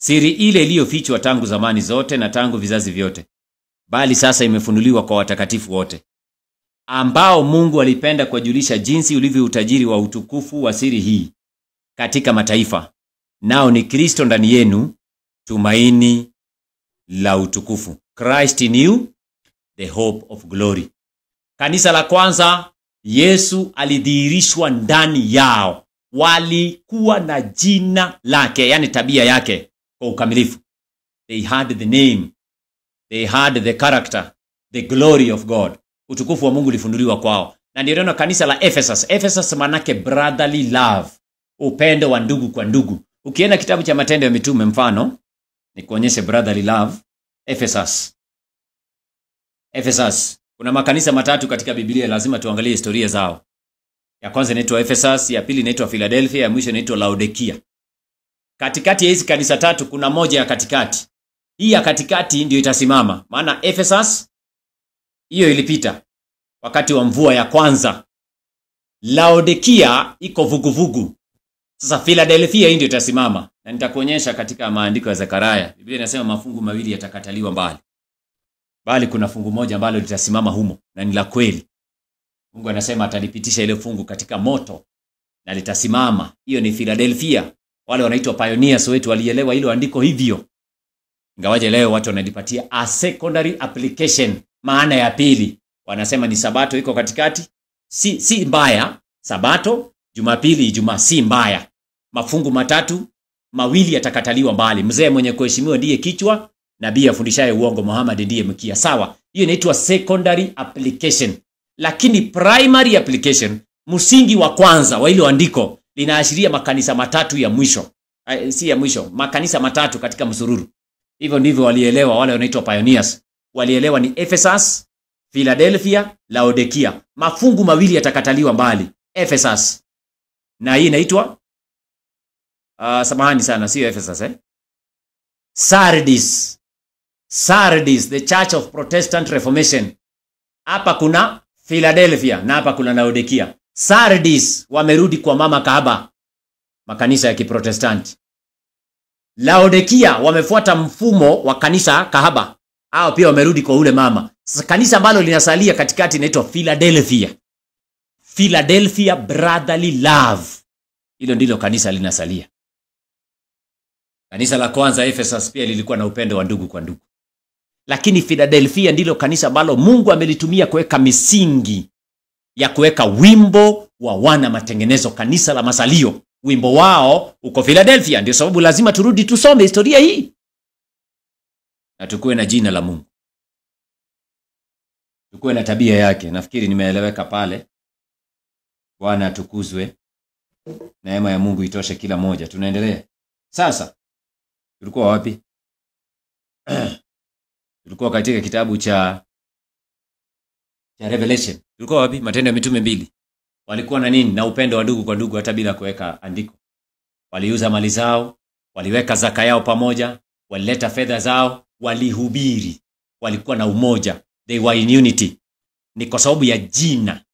Siri ile iliyofichwa tangu zamani zote na tangu vizazi vyote, bali sasa imefunuliwa kwa watakatifu wote, ambao Mungu alipenda kuwajulisha jinsi ulivyo utajiri wa utukufu wa siri hii katika mataifa, nao ni Kristo ndani yenu, tumaini la utukufu. Christ in you, the hope of glory. Kanisa la kwanza, Yesu alidhihirishwa ndani yao. Walikuwa na jina lake, yani tabia yake kwa ukamilifu. They had the name, they had the character, the glory of God. Utukufu wa Mungu ulifunuliwa kwao. Na ndio neno kanisa la Ephesus. Ephesus manake brotherly love, upendo wa ndugu kwa ndugu. Ukienda kitabu cha Matendo ya Mitume mfano, ni kuonyeshe brotherly love. Ephesus. Kuna makanisa matatu katika Biblia, lazima tuangalie historia zao. Ya kwanza inaitwa Ephesus, ya pili inaitwa Philadelphia, ya mwisho inaitwa Laodikia. Katikati ya hizi kanisa tatu kuna moja ya katikati. Hii ya katikati ndio itasimama. Maana Ephesus hiyo ilipita wakati wa mvua ya kwanza. Laodikia iko vuguvugu. Sasa Philadelphia hii ndio itasimama. Na nitakuonyesha katika maandiko ya Zekaria. Biblia inasema mafungu mawili yatakataliwa mbali, bali kuna fungu moja ambalo litasimama humo na ni la kweli. Mungu anasema atalipitisha ile fungu katika moto na litasimama. Hiyo ni Philadelphia. Wale wanaitwa pioneers wetu walielewa hilo andiko hivyo. Ingawaje leo watu wanalipatia a secondary application, maana ya pili. Wanasema ni Sabato iko katikati, si mbaya. Sabato, Jumapili, Ijumaa si mbaya. Mafungu matatu, mawili yatakataliwa mbali. Mzee mwenye kuheshimiwa ndiye kichwa, nabii afundishaye uongo Muhammad ndiye mkia. Sawa, hiyo inaitwa secondary application. Lakini primary application, msingi wa kwanza wa hilo andiko, linaashiria makanisa matatu ya mwisho. Si ya mwisho, makanisa matatu katika msururu. Hivyo ndivyo walielewa wale wanaitwa pioneers. Walielewa ni Ephesus, Philadelphia, Laodikia. Mafungu mawili yatakataliwa mbali. Ephesus. Na hii inaitwa samahani sana, sio Ephesus Sardis, the Church of Protestant Reformation. Hapa kuna Philadelphia na hapa kuna Laodikia. Sardis wamerudi kwa mama kahaba, makanisa ya Kiprotestanti. Laodikia wamefuata mfumo wa kanisa kahaba, hao pia wamerudi kwa ule mama. Sasa kanisa ambalo linasalia katikati inaitwa Philadelphia. Philadelphia brotherly love. Hilo ndilo kanisa linasalia. Kanisa la kwanza Ephesus pia lilikuwa na upendo wa ndugu kwa ndugu. Lakini Philadelphia ndilo kanisa ambalo Mungu amelitumia kuweka misingi ya kuweka wimbo wa wana matengenezo, kanisa la masalio. Wimbo wao uko Philadelphia. Ndio sababu lazima turudi tusome historia hii. Na tukue na jina la Mungu, tukue na tabia yake. Nafikiri nimeeleweka pale. Bwana atukuzwe. Neema ya Mungu itoshe kila moja. Tunaendelea. Sasa tulikuwa wapi? Tulikuwa katika kitabu cha Revelation. Tulikuwa wapi? Matendo ya Mitume 2. Walikuwa na nini? Na upendo wa ndugu kwa ndugu hata bila kuweka andiko. Waliuza mali zao, waliweka zaka yao pamoja, walileta fedha zao, walihubiri. Walikuwa na umoja. They were in unity. Ni kwa sababu ya jina.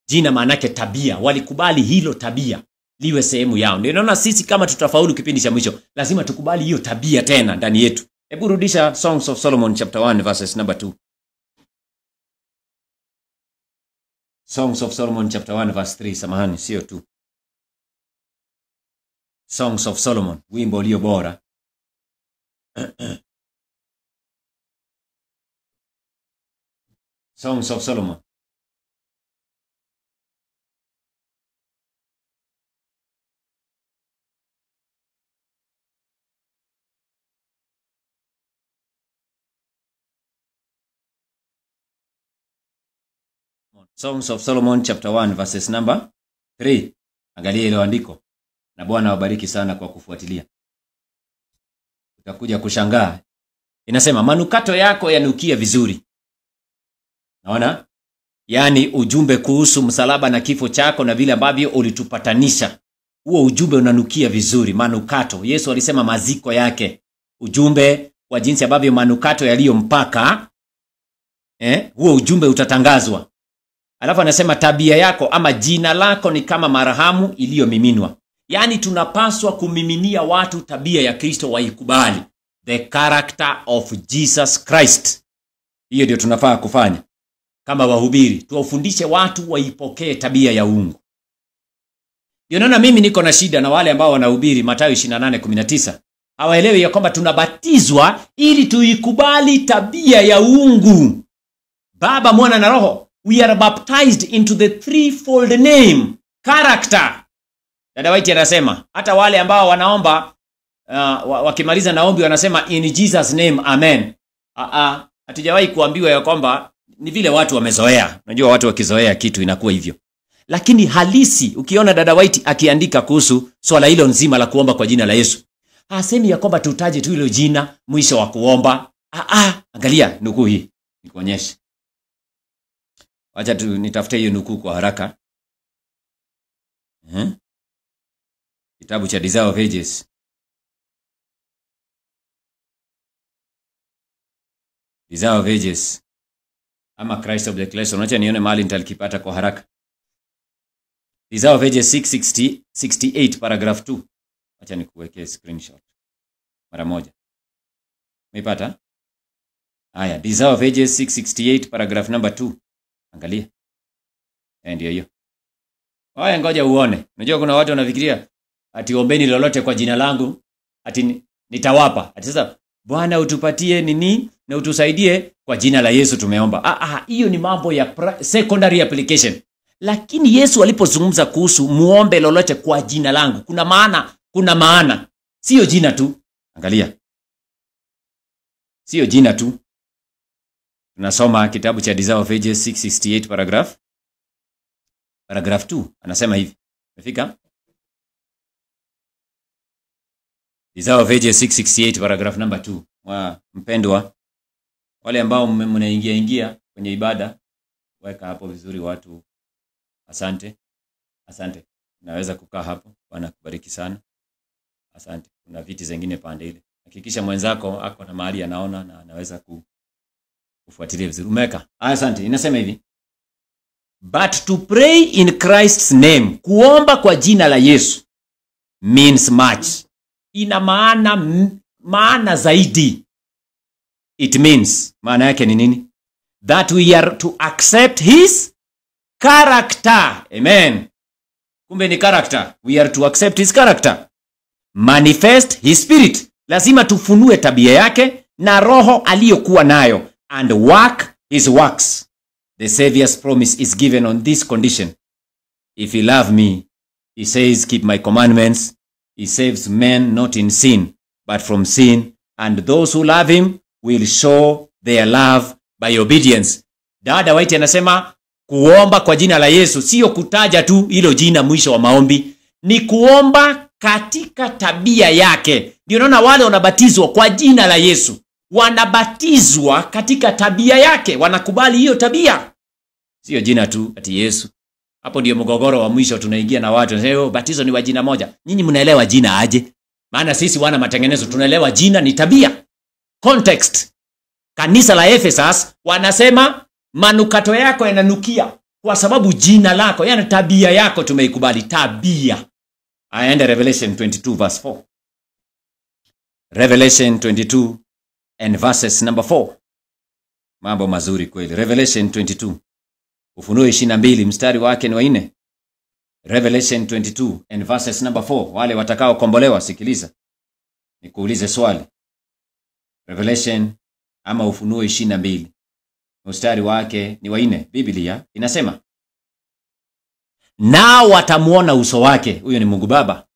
Jina maana yake tabia. Walikubali hilo tabia. liwe sehemu yao. Ndio naona sisi kama tutafaulu kipindi cha mwisho, lazima tukubali hiyo tabia tena ndani yetu. Hebu rudisha Songs of Solomon chapter 1 verses number 2. Songs of Solomon chapter 1 verse 3, samahani, sio 2. Songs of Solomon, wimbo ulio bora. Songs of Solomon. Songs of Solomon chapter 1 verses number 3. Angalia ile andiko. Na Bwana wabariki sana kwa kufuatilia. Utakuja kushangaa. Inasema manukato yako yanukia vizuri. Naona? Yaani ujumbe kuhusu msalaba na kifo chako na vile ambavyo ulitupatanisha. Huo ujumbe unanukia vizuri, manukato. Yesu alisema maziko yake. Ujumbe wa jinsi ambavyo manukato yaliyompaka, huo ujumbe utatangazwa. Alafu anasema tabia yako ama jina lako ni kama marhamu iliyomiminwa. Yaani tunapaswa kumiminia watu tabia ya Kristo waikubali. The character of Jesus Christ. Hiyo ndio tunafaa kufanya. Kama wahubiri, tuwafundishe watu waipokee tabia ya uungu. Ndio naona mimi niko na shida na wale ambao wanahubiri Mathayo 28:19. Hawaelewi ya kwamba tunabatizwa ili tuikubali tabia ya uungu. Baba, Mwana na Roho. We are baptized into the threefold name, character. Dada White anasema, hata wale ambao wanaomba, wakimaliza naombi wanasema in Jesus name, amen. Hatujawahi kuambiwa ya kwamba ni vile watu wamezoea. Unajua watu wakizoea kitu inakuwa hivyo. Lakini halisi, ukiona Dada White akiandika kuhusu swala hilo nzima la kuomba kwa jina la Yesu, hasemi ya kwamba tutaje tu hilo jina mwisho wa kuomba. Angalia nukuu hii, nikuonyeshe. Acha tu nitafute hiyo nukuu kwa haraka. Kitabu cha Desire of Ages. Desire of Ages ama Christ of the Creation. Acha nione mahali nitakipata kwa haraka. Desire of Ages 668 paragraph 2. Acha nikuwekee screenshot mara moja. Umeipata? Haya, Desire of Ages 668 paragraph number 2. Angalia. Ndio hiyo. Haya, ngoja uone. Unajua kuna watu wanafikiria ati ombeni lolote kwa jina langu ati nitawapa. Ati sasa Bwana utupatie nini na utusaidie kwa jina la Yesu tumeomba. Hiyo ni mambo ya secondary application. Lakini Yesu alipozungumza kuhusu muombe lolote kwa jina langu, kuna maana. Sio jina tu. Angalia. Sio jina tu. Tunasoma kitabu cha Desire of Ages 668 paragraph 2. Anasema hivi. Umefika? Desire of Ages 668 paragraph number 2. Mpendwa, wale ambao mnaingia kwenye ibada, weka hapo vizuri watu. Asante. Naweza kukaa hapo. Bwana kubariki sana. Asante. Kuna viti zingine pande ile. Hakikisha mwenzako ako na mahali anaona na anaweza kufuatilia vizuri. Umeka. Asante. Inasema hivi. But to pray in Christ's name, kuomba kwa jina la Yesu, means much. Ina maana zaidi. It means, maana yake ni nini? That we are to accept his character. Amen. Kumbe ni character. We are to accept his character. Manifest his spirit. Lazima tufunue tabia yake na roho aliyokuwa nayo. And work his works. The Savior's promise is given on this condition. If you love me, he says, keep my commandments. He saves men not in sin, but from sin. And those who love him will show their love by obedience. Dada White anasema kuomba kwa jina la Yesu sio kutaja tu hilo jina mwisho wa maombi, ni kuomba katika tabia yake. Ndio naona wale wanabatizwa kwa jina la Yesu, wanabatizwa katika tabia yake, wanakubali hiyo tabia. Sio jina tu ati Yesu. Hapo ndio mgogoro wa mwisho tunaingia na watu. Wanasema batizo ni wa jina moja. Nyinyi mnaelewa jina aje? Maana sisi wana matengenezo tunaelewa jina ni tabia. Context. Kanisa la Ephesus wanasema manukato yako yananukia kwa sababu jina lako, yani tabia yako tumeikubali. Tabia. Aende Revelation 22 verse 4. Revelation 22 and verses number 4. Mambo mazuri kweli. Revelation 22. Ufunuo 22 mstari wake ni wa 4. Revelation 22 and verses number 4. Wale watakao kombolewa, sikiliza. Nikuulize swali. Revelation ama Ufunuo 22 mstari wake ni wa 4. Biblia inasema, nao watamuona uso wake, huyo ni Mungu Baba,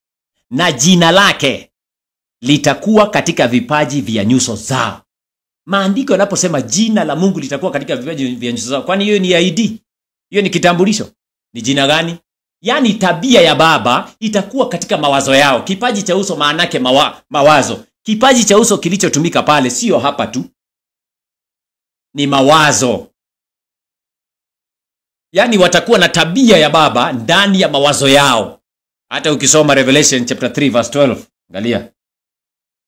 na jina lake litakuwa katika vipaji vya nyuso zao. Maandiko yanaposema jina la Mungu litakuwa katika vipaji vya nyuso zao, kwani hiyo ni ID? Hiyo ni kitambulisho? Ni jina gani? Yaani tabia ya Baba itakuwa katika mawazo yao. Kipaji cha uso maanake mawazo. Kipaji cha uso kilichotumika pale sio hapa tu, ni mawazo. Yaani watakuwa na tabia ya Baba ndani ya mawazo yao. Hata ukisoma Revelation chapter 3 verse 12, angalia.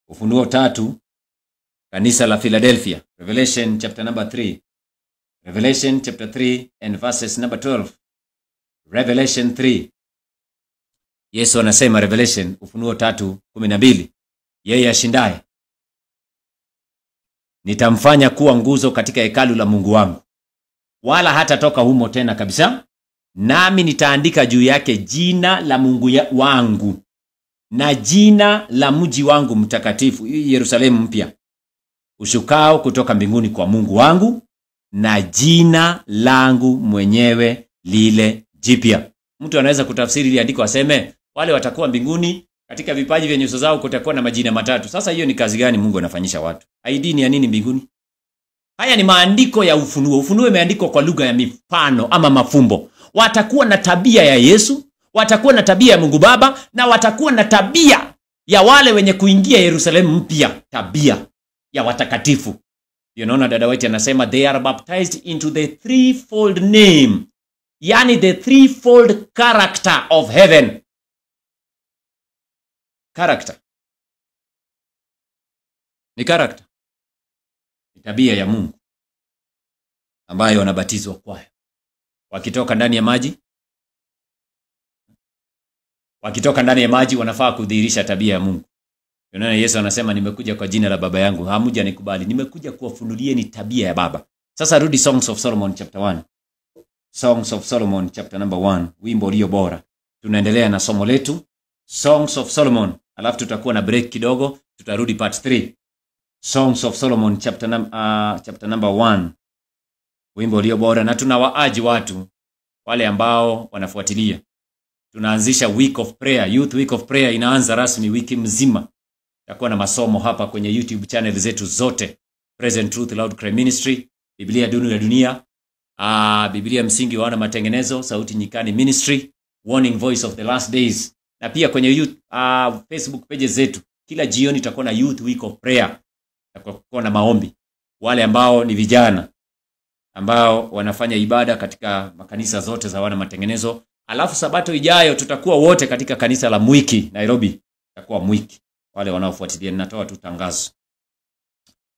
Ufunuo 3, kanisa la Philadelphia. Revelation chapter number 3. Revelation chapter 3 and verses number 12. Revelation 3. Yesu anasema Revelation, Ufunuo 3:12. Yeye ashindaye nitamfanya kuwa nguzo katika hekalu la Mungu wangu, wala hata toka humo tena kabisa. Nami nitaandika juu yake jina la Mungu wangu na jina la mji wangu mtakatifu, Yerusalemu mpya, ushukao kutoka mbinguni kwa Mungu wangu, na jina langu mwenyewe lile jipya. Mtu anaweza kutafsiri ile andiko aseme wale watakuwa mbinguni katika vipaji vya nyuso zao kutakuwa na majina matatu. Sasa hiyo ni kazi gani Mungu anafanyisha watu? ID ni ya nini mbinguni? Haya ni maandiko ya Ufunuo. Ufunuo imeandikwa kwa lugha ya mifano ama mafumbo. Watakuwa na tabia ya Yesu, watakuwa na tabia ya Mungu Baba, na watakuwa na tabia ya wale wenye kuingia Yerusalemu mpya, tabia ya watakatifu. Unaona dada White anasema they are baptized into the threefold name, yani the threefold character of heaven. Character ni character, ni tabia ya Mungu ambayo wanabatizwa kwayo. Wakitoka ndani ya maji wanafaa kudhihirisha tabia ya Mungu. Unaona Yesu anasema nimekuja kwa jina la Baba yangu, hamuja nikubali. Nimekuja kuwafunulieni tabia ya Baba. Sasa rudi Songs of Solomon chapter 1. Songs of Solomon chapter number 1, wimbo ulio bora. Tunaendelea na somo letu Songs of Solomon. Alafu tutakuwa na break kidogo, tutarudi part 3. Songs of Solomon chapter number 1, wimbo ulio bora. Na tunawaaji watu wale ambao wanafuatilia, tunaanzisha week of prayer, youth week of prayer inaanza rasmi wiki mzima. Tutakuwa na masomo hapa kwenye YouTube channel zetu zote. Present Truth Loud Cry Ministry, Biblia Dunu ya Dunia, Biblia Msingi wa Wana Matengenezo, Sauti Nyikani Ministry, Warning Voice of the Last Days. Na pia kwenye Facebook pages zetu kila jioni tutakuwa na youth week of prayer. Tutakuwa na maombi. Wale ambao ni vijana ambao wanafanya ibada katika makanisa zote za Wana Matengenezo. Alafu sabato ijayo tutakuwa wote katika kanisa la Mwiki Nairobi. Tutakuwa Mwiki. Wale wanaofuatilia ninatoa tu tangazo,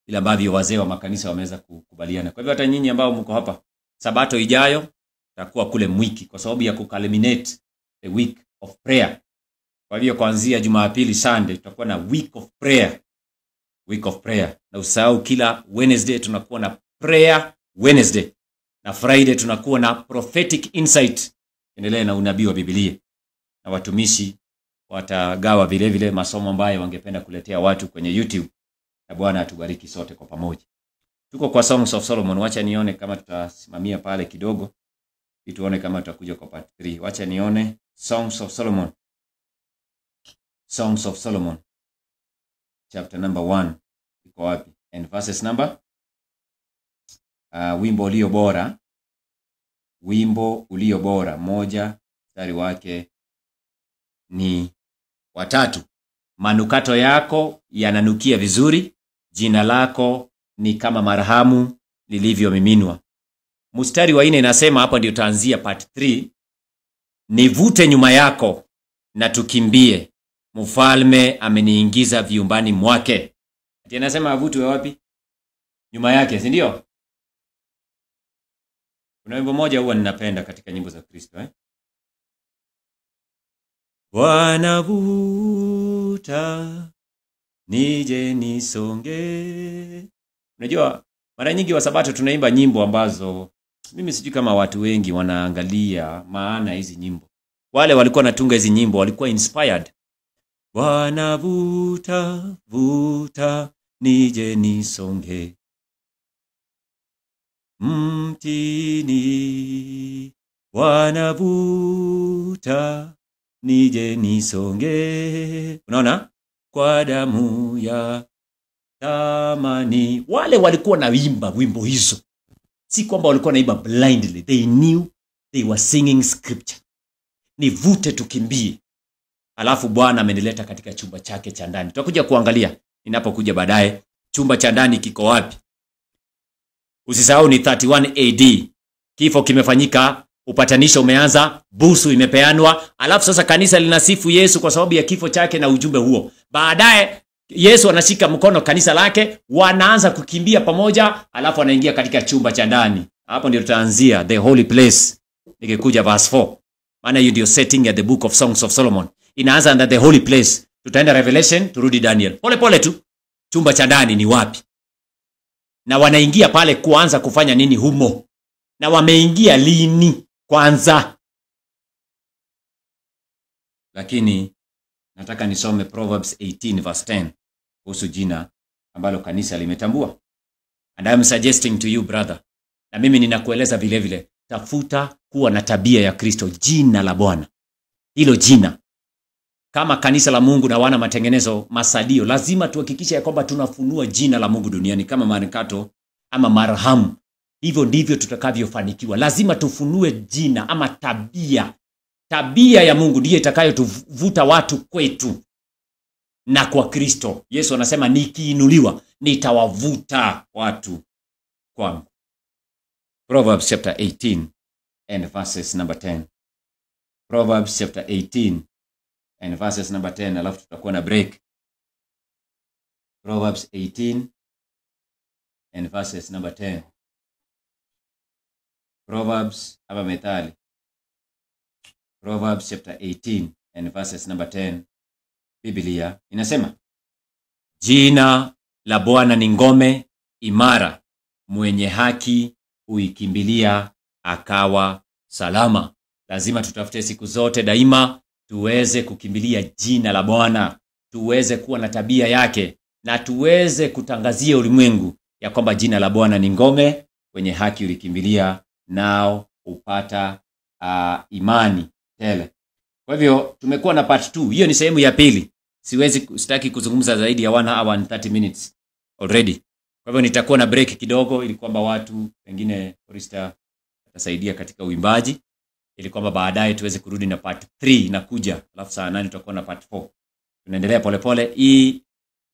ila ambavyo wazee wa makanisa wameweza kukubaliana. Kwa hivyo hata nyinyi ambao mko hapa, sabato ijayo tutakuwa kule Mwiki kwa sababu ya kuculminate the week of prayer. Kwa hivyo kuanzia Jumapili Sunday tutakuwa na week of prayer. Week of prayer. Na usahau kila Wednesday tunakuwa na prayer Wednesday. Na Friday tunakuwa na prophetic insight. Endelea na unabii wa Biblia. Na watumishi watagawa vile vile masomo ambayo wangependa kuletea watu kwenye YouTube. Na Bwana atubariki sote kwa pamoja. Tuko kwa Songs of Solomon. Wacha nione kama tutasimamia pale kidogo, ili tuone kama tutakuja kwa part 3. Wacha nione Songs of Solomon. Songs of Solomon chapter number 1 iko wapi? And verses number wimbo ulio bora. Wimbo ulio bora 1, mstari wake ni 3. Manukato yako yananukia vizuri, jina lako ni kama marhamu lilivyomiminwa. Mstari wa 4 inasema, hapa ndio taanzia part 3. Nivute nyuma yako na tukimbie, mfalme ameniingiza viumbani mwake. Ati anasema avutwe wapi? Nyuma yake, si ndio? Kuna wimbo moja huwa ninapenda katika nyimbo za Kristo, Bwana vuta nije nisonge. Unajua mara nyingi wa Sabato tunaimba nyimbo ambazo mimi sijui kama watu wengi wanaangalia maana hizi nyimbo. Wale walikuwa natunga hizi nyimbo walikuwa inspired. Bwana vuta vuta nije nisonge mtini, Bwana vuta nije nisonge. Unaona? Kwa damu ya thamani. Wale walikuwa na wimbo hizo. Si kwamba walikuwa naimba blindly. They knew they were singing scripture. Nivute tukimbie. Alafu Bwana amenileta katika chumba chake cha ndani. Tutakuja kuangalia ninapokuja baadaye chumba cha ndani kiko wapi. Usisahau ni 31 AD. Kifo kimefanyika, upatanisho umeanza, busu imepeanwa, alafu sasa kanisa linasifu Yesu kwa sababu ya kifo chake na ujumbe huo. Baadaye Yesu anashika mkono kanisa lake, wanaanza kukimbia pamoja, alafu anaingia katika chumba cha ndani. Hapo ndio tutaanzia the holy place. Nikikuja verse 4. Maana hiyo ndio setting ya the book of Songs of Solomon. Inaanza under the holy place. Tutaenda Revelation, turudi Daniel. Pole pole tu. Chumba cha ndani ni wapi? Na wanaingia pale kuanza kufanya nini humo? Na wameingia lini kwanza? Lakini nataka nisome Proverbs 18 verse 10 kuhusu jina ambalo kanisa limetambua. And I am suggesting to you brother, na mimi ninakueleza vile vile, tafuta kuwa na tabia ya Kristo, jina la Bwana. Hilo jina. Kama kanisa la Mungu na wana matengenezo masadio, lazima tuhakikishe ya kwamba tunafunua jina la Mungu duniani kama marikato ama marhamu. Hivyo ndivyo tutakavyofanikiwa. Lazima tufunue jina ama tabia. Tabia ya Mungu ndiyo itakayotuvuta watu kwetu na kwa Kristo. Yesu anasema nikiinuliwa nitawavuta watu kwangu. Proverbs chapter 18 and verses number 10. Proverbs chapter 18 and verses number 10, alafu tutakuwa na break. Proverbs 18 and verses number 10. Proverbs ama Methali. Proverbs chapter 18 and verses number 10. Biblia inasema, jina la Bwana ni ngome imara, mwenye haki huikimbilia akawa salama. Lazima tutafute siku zote daima tuweze kukimbilia jina la Bwana, tuweze kuwa na tabia yake, na tuweze kutangazia ulimwengu ya kwamba jina la Bwana ni ngome, wenye haki ulikimbilia nao upata imani tele. Kwa hivyo tumekuwa na part 2. Hiyo ni sehemu ya pili. Sitaki kuzungumza zaidi ya 1 hour and 30 minutes already. Kwa hivyo nitakuwa na break kidogo ili kwamba watu wengine Forista atasaidia katika uimbaji, ili kwamba baadaye tuweze kurudi na part 3 inakuja. Alafu saa 8 tutakuwa na part 4. Tunaendelea polepole. Hii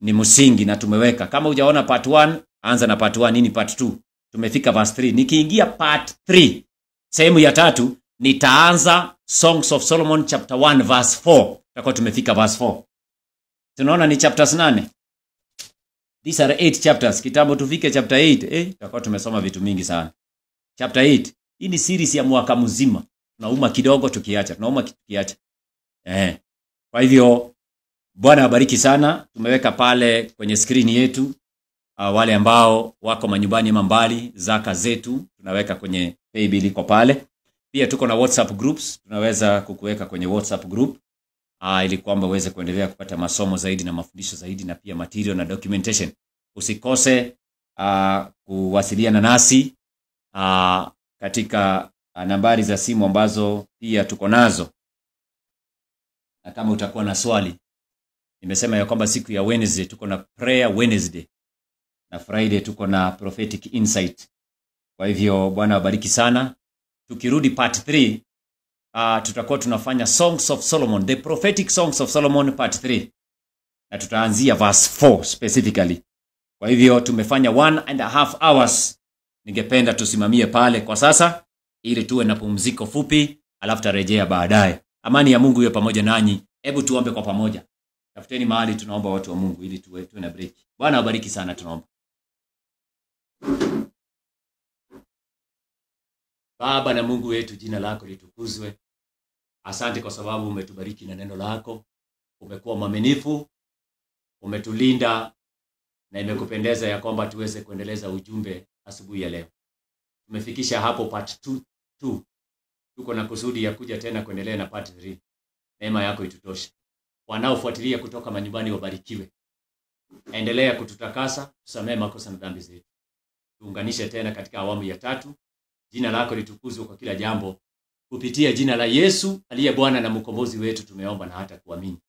ni msingi na tumeweka. Kama hujaona part 1, anza na part 1. Hii ni part 2. Tumefika verse 3. Nikiingia part 3, sehemu ya 3, nitaanza Songs of Solomon chapter 1 verse 4. Tutakuwa tumefika verse 4. Tunaona ni chapters 8. These are 8 chapters. Kitambo tufike chapter 8. Tutakuwa tumesoma vitu mingi sana. Chapter 8. Hii ni series ya mwaka mzima. Tunauma kidogo tukiacha. Tunauma tukiacha. Kwa hivyo Bwana awabariki sana. Tumeweka pale kwenye screen yetu wale ambao wako manyumbani ama mbali, zaka zetu tunaweka kwenye paybill iko pale. Pia tuko na WhatsApp groups, tunaweza kukuweka kwenye WhatsApp group ili kwamba uweze kuendelea kupata masomo zaidi na mafundisho zaidi, na pia material na documentation. Usikose kuwasiliana nasi katika nambari za simu ambazo pia tuko nazo. Na kama utakuwa na swali, nimesema ya kwamba siku ya Wednesday tuko na prayer Wednesday, na Friday tuko na prophetic insight. Kwa hivyo Bwana awabariki sana. Tukirudi part 3, tutakuwa tunafanya Songs of Solomon, the prophetic Songs of Solomon part 3. Na tutaanzia verse 4 specifically. Kwa hivyo tumefanya 1.5 hours. Ningependa tusimamie pale kwa sasa ili tuwe na pumziko fupi, alafu tarejea baadaye. Amani ya Mungu iwe pamoja nanyi. Hebu tuombe kwa pamoja. Tafuteni mahali tunaomba watu wa Mungu ili tuwe na break. Bwana awabariki sana, tunaomba. Baba na Mungu wetu, jina lako litukuzwe. Asante kwa sababu umetubariki na neno lako. Umekuwa mwaminifu, umetulinda na imekupendeza ya kwamba tuweze kuendeleza ujumbe asubuhi ya leo. Tumefikisha hapo part 2. Tuko na kusudi ya kuja tena kuendelea na part 3. Neema yako itutoshe. Wanaofuatilia kutoka manyumbani wabarikiwe. Endelea kututakasa, tusamehe makosa na dhambi zetu. Tuunganishe tena katika awamu ya 3. Jina lako litukuzwe kwa kila jambo. Kupitia jina la Yesu aliye Bwana na mkombozi wetu tumeomba na hata kuamini.